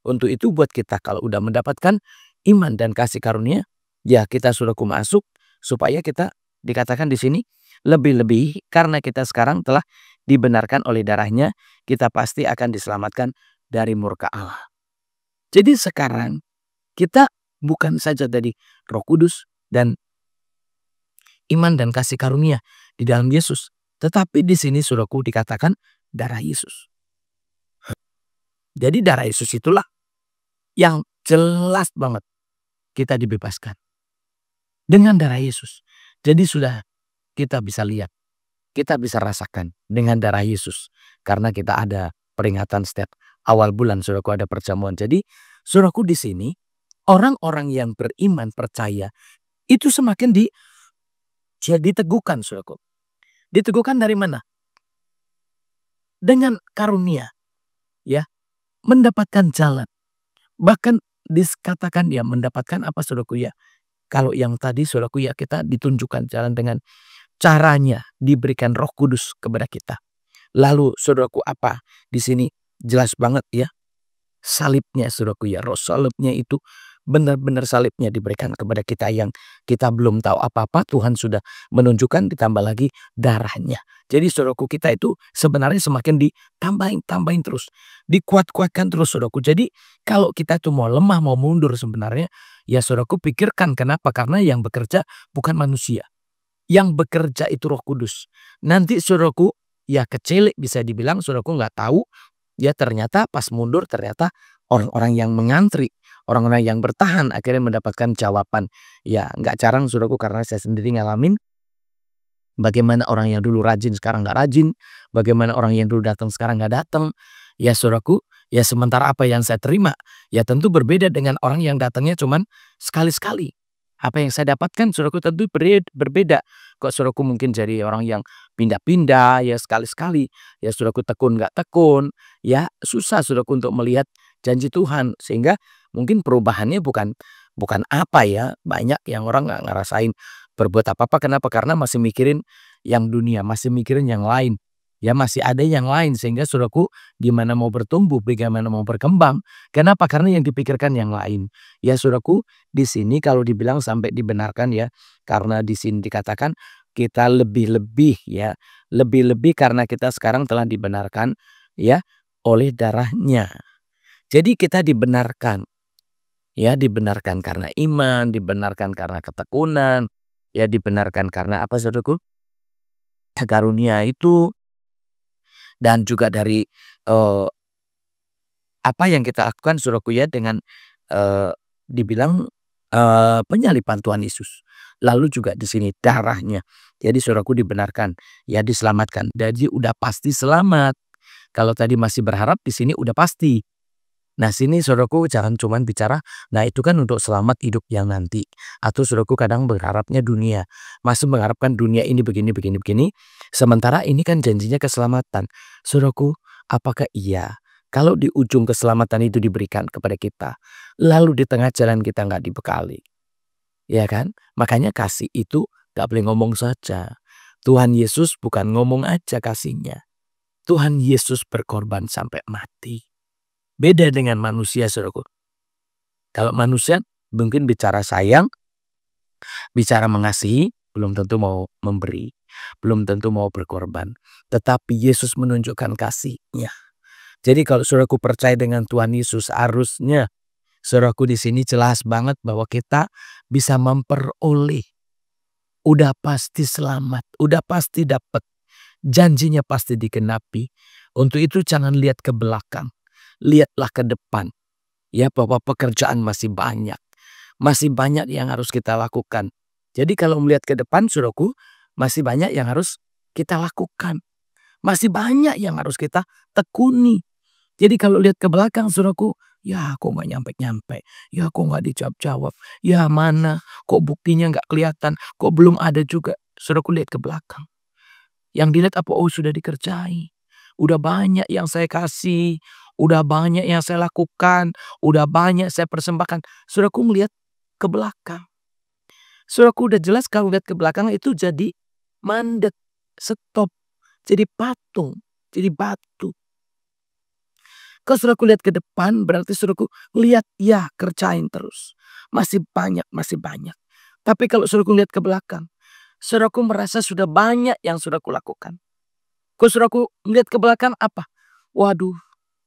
Untuk itu buat kita kalau udah mendapatkan iman dan kasih karunia, ya kita sudah masuk supaya kita dikatakan di sini lebih-lebih karena kita sekarang telah dibenarkan oleh darahnya, kita pasti akan diselamatkan dari murka Allah. Jadi sekarang kita bukan saja dari Roh Kudus dan iman dan kasih karunia di dalam Yesus, tetapi di sini saudaraku dikatakan darah Yesus. Jadi darah Yesus itulah yang jelas banget kita dibebaskan dengan darah Yesus. Jadi sudah kita bisa lihat kita bisa rasakan dengan darah Yesus. Karena kita ada peringatan setiap awal bulan, saudaraku, ada perjamuan. Jadi, saudaraku, di sini orang-orang yang beriman percaya itu semakin diteguhkan, saudaraku. Diteguhkan dari mana? Dengan karunia, ya, mendapatkan jalan. Bahkan dikatakan ya mendapatkan apa, saudaraku, ya? Kalau yang tadi, saudaraku, ya, kita ditunjukkan jalan dengan caranya diberikan Roh Kudus kepada kita. Lalu, saudaraku, apa? Di sini jelas banget ya. Salibnya, saudaraku, ya. Roh salibnya itu benar-benar salibnya diberikan kepada kita yang kita belum tahu apa-apa. Tuhan sudah menunjukkan, ditambah lagi darahnya. Jadi, saudaraku, kita itu sebenarnya semakin tambahin terus. Dikuat-kuatkan terus, saudaraku. Jadi, kalau kita tuh mau lemah, mau mundur sebenarnya, ya, saudaraku, pikirkan kenapa? Karena yang bekerja bukan manusia. Yang bekerja itu Roh Kudus. Nanti, saudaraku, ya kecilik bisa dibilang, saudaraku, nggak tahu. Ya, ternyata pas mundur ternyata orang-orang yang mengantri, orang-orang yang bertahan akhirnya mendapatkan jawaban. Ya, nggak jarang, saudaraku, karena saya sendiri ngalamin bagaimana orang yang dulu rajin sekarang nggak rajin, bagaimana orang yang dulu datang sekarang nggak datang. Ya, saudaraku, ya sementara apa yang saya terima ya tentu berbeda dengan orang yang datangnya cuman sekali-sekali. Apa yang saya dapatkan, saudaraku, tentu berbeda. Kok, saudaraku, mungkin jadi orang yang pindah-pindah ya sekali-sekali. Ya, saudaraku, tekun nggak tekun. Ya, susah, saudaraku, untuk melihat janji Tuhan. Sehingga mungkin perubahannya bukan apa ya. Banyak yang orang nggak ngerasain berbuat apa-apa. Kenapa? Karena masih mikirin yang dunia, masih mikirin yang lain. Ya, masih ada yang lain, sehingga, saudaraku, gimana mau bertumbuh, bagaimana mau berkembang. Kenapa? Karena yang dipikirkan yang lain. Ya, saudaraku, di sini kalau dibilang sampai dibenarkan ya, karena di sini dikatakan kita lebih-lebih ya, lebih-lebih karena kita sekarang telah dibenarkan ya oleh darahnya. Jadi kita dibenarkan, ya, dibenarkan karena iman, dibenarkan karena ketekunan, ya, dibenarkan karena apa, saudaraku? Karunia itu, dan juga dari apa yang kita lakukan, saudaraku, ya, dengan dibilang penyaliban Tuhan Yesus. Lalu juga di sini darahnya. Jadi, saudaraku, dibenarkan, ya, diselamatkan. Jadi udah pasti selamat. Kalau tadi masih berharap, di sini udah pasti. Nah, sini, saudaraku, jangan cuman bicara, nah itu kan untuk selamat hidup yang nanti. Atau, saudaraku, kadang berharapnya dunia. Masih mengharapkan dunia ini begini, begini, begini. Sementara ini kan janjinya keselamatan. Saudaraku, apakah iya kalau di ujung keselamatan itu diberikan kepada kita, lalu di tengah jalan kita nggak dibekali? Ya kan? Makanya kasih itu gak boleh ngomong saja. Tuhan Yesus bukan ngomong aja kasihnya. Tuhan Yesus berkorban sampai mati. Beda dengan manusia, saudaraku. Kalau manusia mungkin bicara sayang, bicara mengasihi, belum tentu mau memberi, belum tentu mau berkorban. Tetapi Yesus menunjukkan kasihnya. Jadi kalau, saudaraku, percaya dengan Tuhan Yesus, harusnya, saudaraku, di sini jelas banget bahwa kita bisa memperoleh. Udah pasti selamat, udah pasti dapat. Janjinya pasti digenapi. Untuk itu jangan lihat ke belakang. Lihatlah ke depan. Ya, bahwa pekerjaan masih banyak. Masih banyak yang harus kita lakukan. Jadi kalau melihat ke depan, saudaraku, masih banyak yang harus kita lakukan. Masih banyak yang harus kita tekuni. Jadi kalau lihat ke belakang, saudaraku, ya kok nggak nyampe-nyampe. Ya kok nggak dijawab-jawab. Ya mana, kok buktinya nggak kelihatan. Kok belum ada juga. Saudaraku, lihat ke belakang. Yang dilihat apa? Oh, sudah dikerjai. Udah banyak yang saya kasih. Udah banyak yang saya lakukan. Udah banyak saya persembahkan. Saudaraku, melihat ke belakang. Saudaraku, udah jelas kalau lihat ke belakang itu jadi mandek. Stop. Jadi patung. Jadi batu. Kalau, saudaraku, lihat ke depan, berarti, saudaraku, lihat, ya, kerjain terus. Masih banyak, masih banyak. Tapi kalau, saudaraku, lihat ke belakang, saudaraku merasa sudah banyak yang saudaraku lakukan. Kalau, saudaraku, lihat ke belakang apa? Waduh,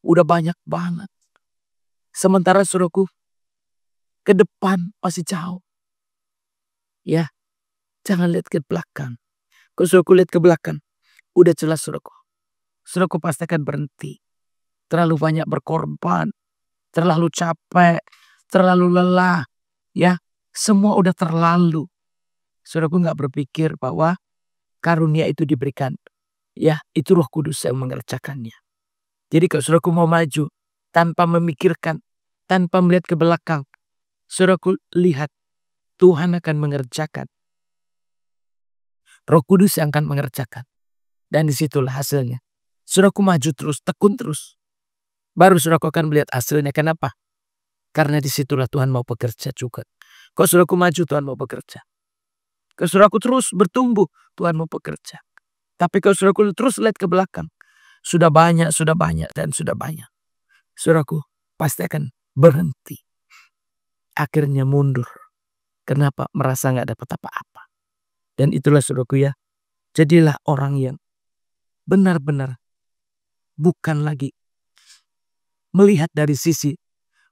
udah banyak banget. Sementara, saudaraku, ke depan masih jauh. Ya, jangan lihat ke belakang. Kalau, saudaraku, lihat ke belakang, udah jelas, saudaraku. Saudaraku pasti akan berhenti. Terlalu banyak berkorban, terlalu capek, terlalu lelah, ya, semua udah terlalu. Saudaraku nggak berpikir bahwa karunia itu diberikan, ya itu Roh Kudus yang mengerjakannya. Jadi kalau saudaraku mau maju tanpa memikirkan, tanpa melihat ke belakang, saudaraku lihat Tuhan akan mengerjakan. Roh Kudus yang akan mengerjakan. Dan disitulah hasilnya. Saudaraku maju terus, tekun terus. Baru saudaraku akan melihat hasilnya. Kenapa? Karena disitulah Tuhan mau bekerja juga. Kalau saudaraku maju, Tuhan mau bekerja. Kalau saudaraku terus bertumbuh, Tuhan mau bekerja. Tapi kalau saudaraku terus lihat ke belakang, sudah banyak, dan sudah banyak. Saudaraku pasti akan berhenti. Akhirnya mundur. Kenapa? Merasa nggak dapat apa-apa. Dan itulah saudaraku ya. Jadilah orang yang benar-benar bukan lagi melihat dari sisi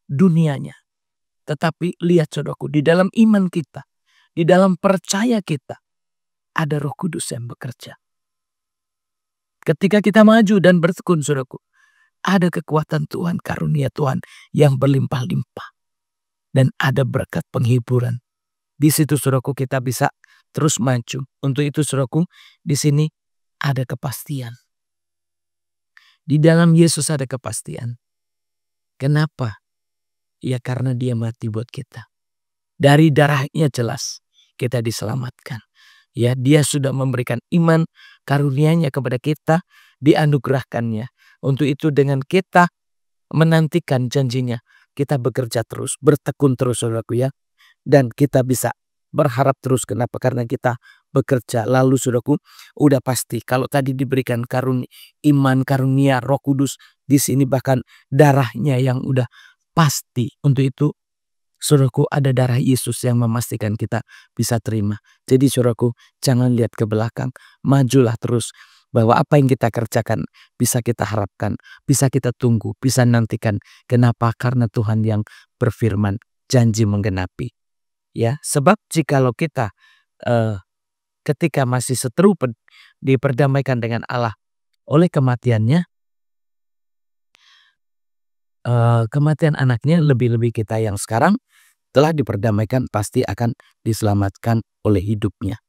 dunianya. Tetapi lihat saudaraku, di dalam iman kita, di dalam percaya kita, ada Roh Kudus yang bekerja. Ketika kita maju dan bertekun saudaraku, ada kekuatan Tuhan, karunia Tuhan yang berlimpah-limpah. Dan ada berkat penghiburan. Di situ saudaraku kita bisa terus maju. Untuk itu saudaraku, di sini ada kepastian. Di dalam Yesus ada kepastian. Kenapa? Ya karena dia mati buat kita. Dari darahnya jelas kita diselamatkan. Ya, dia sudah memberikan iman karunia-Nya kepada kita, dianugerahkannya. Untuk itu dengan kita menantikan janjinya, kita bekerja terus, bertekun terus saudaraku ya. Dan kita bisa berharap terus. Kenapa? Karena kita bekerja. Lalu saudaraku, udah pasti kalau tadi diberikan iman karunia Roh Kudus, di sini bahkan darahnya yang udah pasti. Untuk itu saudaraku, ada darah Yesus yang memastikan kita bisa terima. Jadi saudaraku, jangan lihat ke belakang, majulah terus. Bahwa apa yang kita kerjakan bisa kita harapkan, bisa kita tunggu, bisa nantikan. Kenapa? Karena Tuhan yang berfirman, janji menggenapi. Ya, sebab jikalau kita ketika masih seteru diperdamaikan dengan Allah oleh kematiannya, kematian anaknya, lebih-lebih kita yang sekarang telah diperdamaikan pasti akan diselamatkan oleh hidupnya.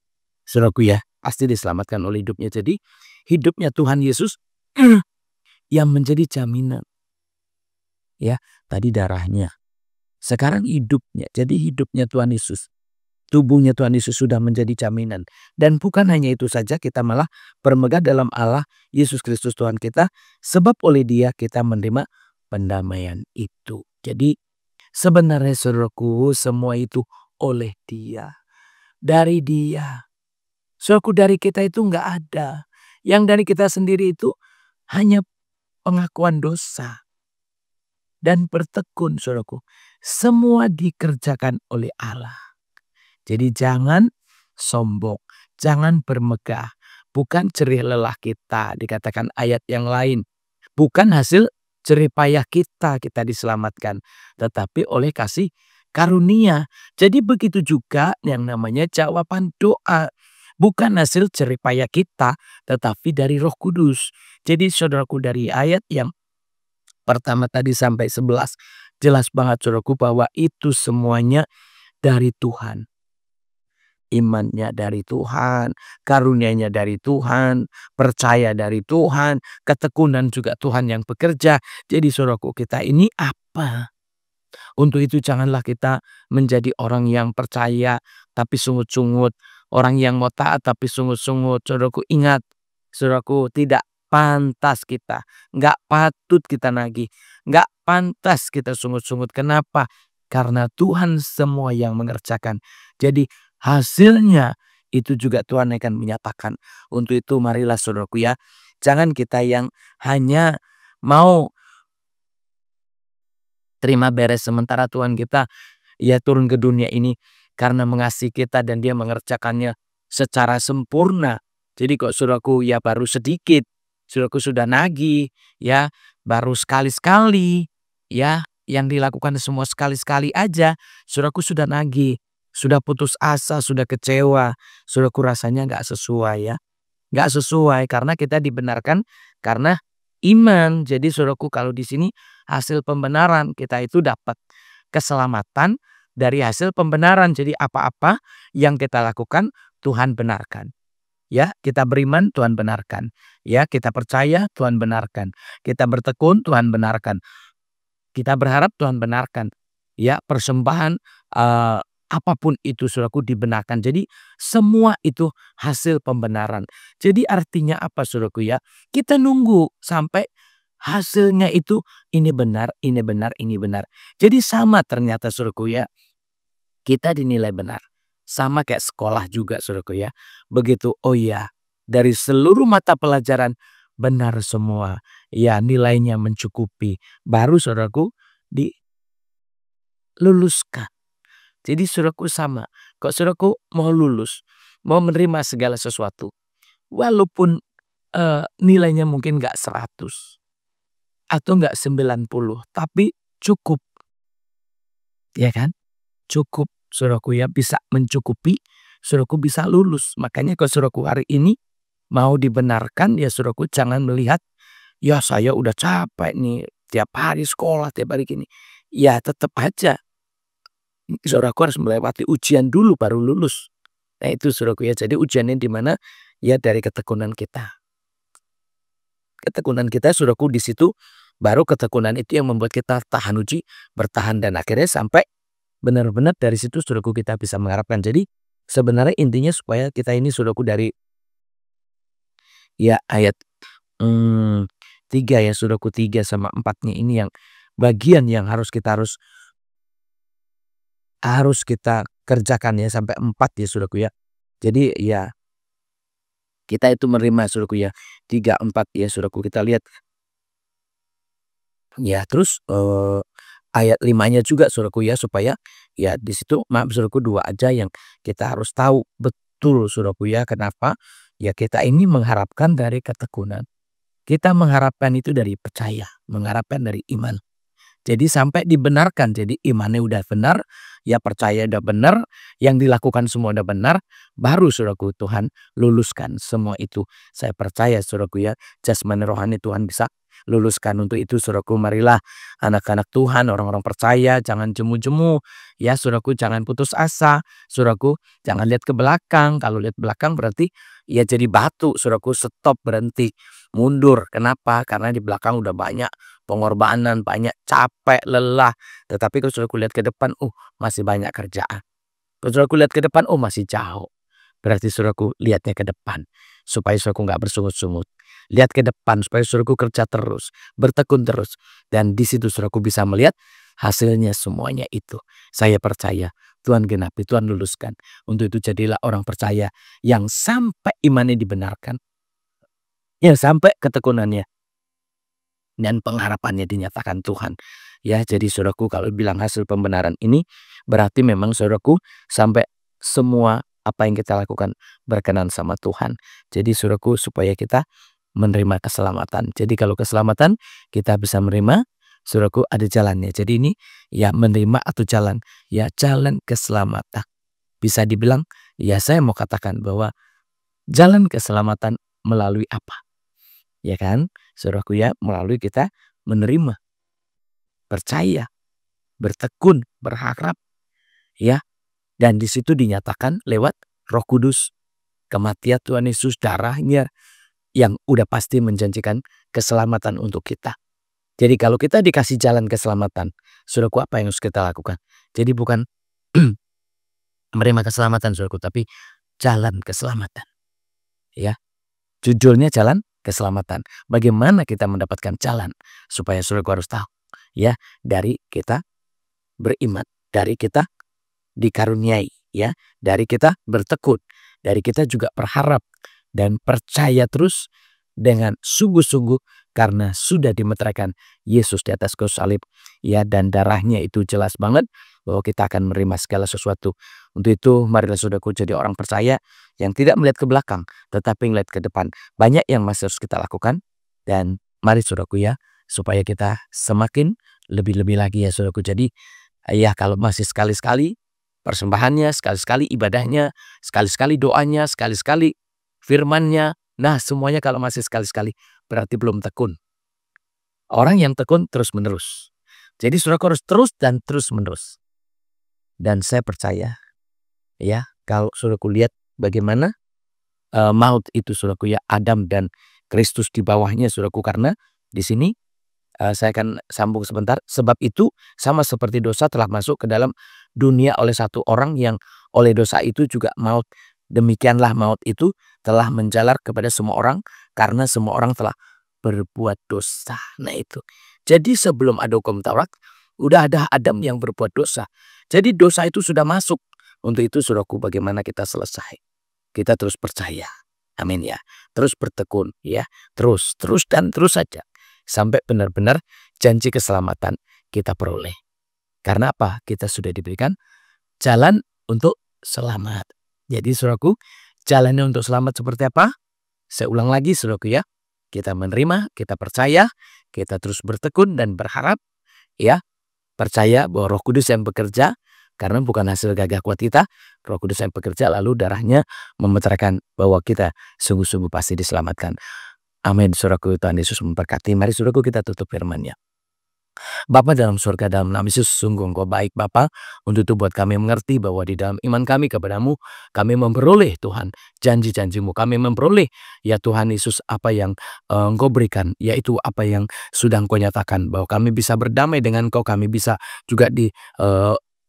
Saudaraku ya, pasti diselamatkan oleh hidupnya. Jadi hidupnya Tuhan Yesus yang menjadi jaminan. Ya, tadi darahnya. Sekarang hidupnya. Jadi hidupnya Tuhan Yesus. Tubuhnya Tuhan Yesus sudah menjadi jaminan. Dan bukan hanya itu saja, kita malah bermegah dalam Allah Yesus Kristus Tuhan kita. Sebab oleh Dia kita menerima pendamaian itu. Jadi sebenarnya saudaraku, semua itu oleh Dia. Dari Dia. Saudaraku, dari kita itu nggak ada. Yang dari kita sendiri itu hanya pengakuan dosa. Dan bertekun saudaraku. Semua dikerjakan oleh Allah. Jadi jangan sombong. Jangan bermegah. Bukan jerih lelah kita. Dikatakan ayat yang lain. Bukan hasil jerih payah kita diselamatkan. Tetapi oleh kasih karunia. Jadi begitu juga yang namanya jawaban doa. Bukan hasil jerih payah kita, tetapi dari Roh Kudus. Jadi saudaraku, dari ayat yang pertama tadi sampai 11, jelas banget saudaraku bahwa itu semuanya dari Tuhan. Imannya dari Tuhan, karunia-Nya dari Tuhan, percaya dari Tuhan, ketekunan juga Tuhan yang bekerja. Jadi saudaraku, kita ini apa? Untuk itu janganlah kita menjadi orang yang percaya tapi sungut-sungut. Orang yang mau taat tapi sungut-sungut. Saudaraku, ingat, saudaraku, tidak pantas kita. Nggak patut kita nagih. Nggak pantas kita sungut-sungut. Kenapa? Karena Tuhan semua yang mengerjakan. Jadi hasilnya itu juga Tuhan akan menyatakan. Untuk itu marilah saudaraku ya. Jangan kita yang hanya mau terima beres sementara Tuhan kita ya turun ke dunia ini karena mengasihi kita dan dia mengerjakannya secara sempurna. Jadi kok saudaraku ya baru sedikit, saudaraku sudah nagih ya, baru sekali-sekali ya, yang dilakukan semua sekali-sekali aja, saudaraku sudah nagih, sudah putus asa, sudah kecewa, saudaraku rasanya nggak sesuai ya. Nggak sesuai karena kita dibenarkan karena iman. Jadi saudaraku, kalau di sini hasil pembenaran kita itu dapat keselamatan dari hasil pembenaran. Jadi apa-apa yang kita lakukan Tuhan benarkan. Ya, kita beriman, Tuhan benarkan. Ya, kita percaya, Tuhan benarkan. Kita bertekun, Tuhan benarkan. Kita berharap, Tuhan benarkan. Ya, persembahan, apapun itu saudaraku dibenarkan. Jadi semua itu hasil pembenaran. Jadi artinya apa saudaraku ya? Kita nunggu sampai hasilnya itu ini benar, ini benar, ini benar. Jadi sama ternyata saudaraku ya, kita dinilai benar. Sama kayak sekolah juga saudaraku ya. Begitu, oh iya, dari seluruh mata pelajaran benar semua. Ya, nilainya mencukupi. Baru saudaraku diluluskan. Jadi saudaraku sama. Kok saudaraku mau lulus, mau menerima segala sesuatu. Walaupun nilainya mungkin nggak 100 atau nggak 90, tapi cukup. Ya kan? Cukup saudaraku ya, bisa mencukupi, saudaraku bisa lulus. Makanya kalau saudaraku hari ini mau dibenarkan ya saudaraku jangan melihat, ya saya udah capek nih tiap hari sekolah, tiap hari gini. Ya tetap aja saudaraku harus melewati ujian dulu baru lulus. Nah itu saudaraku ya, jadi ujiannya di mana? Ya dari ketekunan kita. Ketekunan kita saudaraku di situ, baru ketekunan itu yang membuat kita tahan uji, bertahan dan akhirnya sampai benar-benar dari situ saudaraku kita bisa mengharapkan. Jadi sebenarnya intinya supaya kita ini saudaraku dari ya ayat 3 ya saudaraku, 3 sama 4-nya ini yang bagian yang harus kita kerjakan ya sampai 4 ya saudaraku ya. Jadi ya kita itu menerima saudaraku ya 3, 4 ya saudaraku, kita lihat ya terus ayat 5-nya juga saudaraku ya, supaya ya di situ maaf saudaraku 2 aja yang kita harus tahu betul saudaraku ya, kenapa? Ya kita ini mengharapkan dari ketekunan. Kita mengharapkan itu dari percaya, mengharapkan dari iman. Jadi sampai dibenarkan, jadi imannya udah benar, ya percaya udah benar, yang dilakukan semua udah benar, baru saudaraku Tuhan luluskan semua itu. Saya percaya saudaraku ya, jasmani rohani Tuhan bisa luluskan. Untuk itu saudaraku marilah anak-anak Tuhan, orang-orang percaya, jangan jemu-jemu, ya saudaraku jangan putus asa, saudaraku jangan lihat ke belakang. Kalau lihat belakang berarti ya jadi batu, saudaraku stop, berhenti, mundur. Kenapa? Karena di belakang udah banyak pengorbanan, banyak capek, lelah. Tetapi kalau saudaraku lihat ke depan, masih banyak kerjaan. Kalau saudaraku lihat ke depan, masih jauh. Berarti saudaraku lihatnya ke depan. Supaya saudaraku nggak bersungut-sungut. Lihat ke depan supaya saudaraku kerja terus, bertekun terus. Dan di situ saudaraku bisa melihat hasilnya semuanya itu. Saya percaya Tuhan genapi, Tuhan luluskan. Untuk itu jadilah orang percaya yang sampai imannya dibenarkan. Yang sampai ketekunannya dan pengharapannya dinyatakan Tuhan. Ya, jadi saudaraku kalau bilang hasil pembenaran ini berarti memang saudaraku sampai semua apa yang kita lakukan berkenan sama Tuhan. Jadi saudaraku supaya kita menerima keselamatan. Jadi kalau keselamatan kita bisa menerima, saudaraku ada jalannya. Jadi ini ya menerima atau jalan, ya jalan keselamatan. Bisa dibilang ya saya mau katakan bahwa jalan keselamatan melalui apa? Ya kan, saudaraku ya, melalui kita menerima, percaya, bertekun, berharap, ya, dan di situ dinyatakan lewat Roh Kudus, kematian Tuhan Yesus, darahnya yang udah pasti menjanjikan keselamatan untuk kita. Jadi kalau kita dikasih jalan keselamatan, saudaraku apa yang harus kita lakukan? Jadi bukan menerima keselamatan saudaraku, tapi jalan keselamatan. Ya, judulnya jalan keselamatan. Bagaimana kita mendapatkan jalan? Supaya saudaraku harus tahu. Ya, dari kita beriman, dari kita dikaruniai, ya, dari kita bertekun, dari kita juga berharap dan percaya terus dengan sungguh-sungguh karena sudah dimeteraikan Yesus di atas kayu salib, ya, dan darahnya itu jelas banget bahwa kita akan menerima segala sesuatu. Untuk itu marilah saudaraku jadi orang percaya yang tidak melihat ke belakang tetapi melihat ke depan. Banyak yang masih harus kita lakukan dan mari saudaraku ya supaya kita semakin lebih-lebih lagi ya saudaraku. Jadi ya kalau masih sekali-sekali persembahannya, sekali-sekali ibadahnya, sekali-sekali doanya, sekali-sekali firmannya. Nah semuanya kalau masih sekali-sekali berarti belum tekun. Orang yang tekun terus-menerus. Jadi saudaraku harus terus dan terus-menerus. Dan saya percaya ya kalau saudaraku lihat bagaimana maut itu saudaraku ya, Adam dan Kristus di bawahnya saudaraku. Karena di sini saya akan sambung sebentar. Sebab itu sama seperti dosa telah masuk ke dalam dunia oleh satu orang, yang oleh dosa itu juga maut. Demikianlah maut itu telah menjalar kepada semua orang karena semua orang telah berbuat dosa. Nah itu. Jadi sebelum ada hukum Taurat, udah ada Adam yang berbuat dosa. Jadi dosa itu sudah masuk. Untuk itu saudaraku, bagaimana kita selesai? Kita terus percaya. Amin ya. Terus bertekun ya. Terus dan terus saja. Sampai benar-benar janji keselamatan kita peroleh. Karena apa? Kita sudah diberikan jalan untuk selamat. Jadi saudaraku, jalannya untuk selamat seperti apa? Saya ulang lagi saudaraku ya. Kita menerima, kita percaya, kita terus bertekun dan berharap ya. Percaya bahwa Roh Kudus yang bekerja, karena bukan hasil gagah kuat kita. Roh Kudus yang bekerja, lalu darahnya memeteraikan bahwa kita sungguh-sungguh pasti diselamatkan. Amin saudaraku, Tuhan Yesus memberkati. Mari saudaraku kita tutup firman-Nya. Bapa dalam surga, dalam nama Yesus, sungguh Engkau baik Bapa. Untuk itu buat kami mengerti bahwa di dalam iman kami kepadamu, kami memperoleh Tuhan janji-janjimu. Kami memperoleh ya Tuhan Yesus apa yang Engkau berikan, yaitu apa yang sudah Engkau nyatakan. Bahwa kami bisa berdamai dengan Engkau, kami bisa juga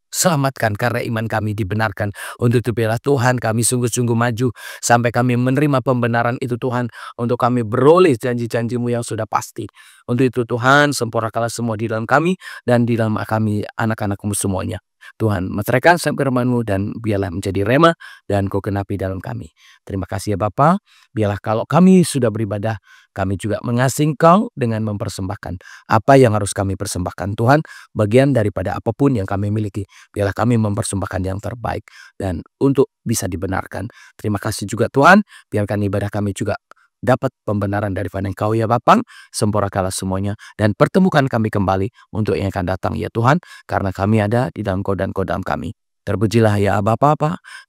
selamatkan karena iman kami dibenarkan. Untuk itu biarlah Tuhan kami sungguh-sungguh maju sampai kami menerima pembenaran itu Tuhan. Untuk kami beroleh janji-janjimu yang sudah pasti. Untuk itu Tuhan, sempurnakanlah semua di dalam kami dan di dalam kami anak-anak-Mu semuanya. Tuhan, meteraikan firman-Mu dan biarlah menjadi rema dan Kau genapi dalam kami. Terima kasih ya Bapa. Biarlah kalau kami sudah beribadah, kami juga mengasihi Engkau dengan mempersembahkan apa yang harus kami persembahkan Tuhan. Bagian daripada apapun yang kami miliki, biarlah kami mempersembahkan yang terbaik dan untuk bisa dibenarkan. Terima kasih juga Tuhan, biarkan ibadah kami juga dapat pembenaran daripada Engkau ya Bapa. Sempurnakanlah semuanya dan pertemukan kami kembali untuk yang akan datang ya Tuhan, karena kami ada di dalam Kau dan Kau dalam kami. Terpujilah ya Bapa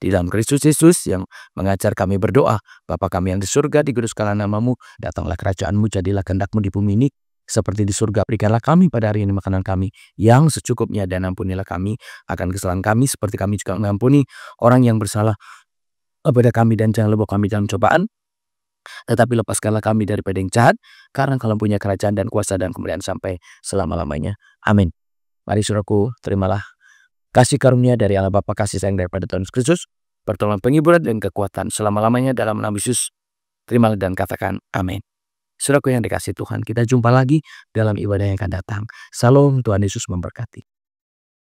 di dalam Kristus Yesus yang mengajar kami berdoa. Bapa kami yang di surga, dikuduskanlah nama-Mu, datanglah kerajaan-Mu, jadilah kehendak-Mu di bumi ini seperti di surga. Berikanlah kami pada hari ini makanan kami yang secukupnya, dan ampunilah kami akan kesalahan kami seperti kami juga mengampuni orang yang bersalah kepada kami, dan jangan bawa kami dalam cobaan, tetapi lepaskanlah kami daripada yang jahat, karena Kau punya kerajaan dan kuasa dan kemuliaan sampai selama-lamanya. Amin. Mari saudaraku, terimalah kasih karunia dari Allah Bapa, kasih sayang daripada Tuhan Yesus Kristus, pertolongan, penghiburan dan kekuatan selama-lamanya dalam nama Yesus. Terimalah dan katakan amin. Saudaraku yang dikasihi Tuhan, kita jumpa lagi dalam ibadah yang akan datang. Salam, Tuhan Yesus memberkati.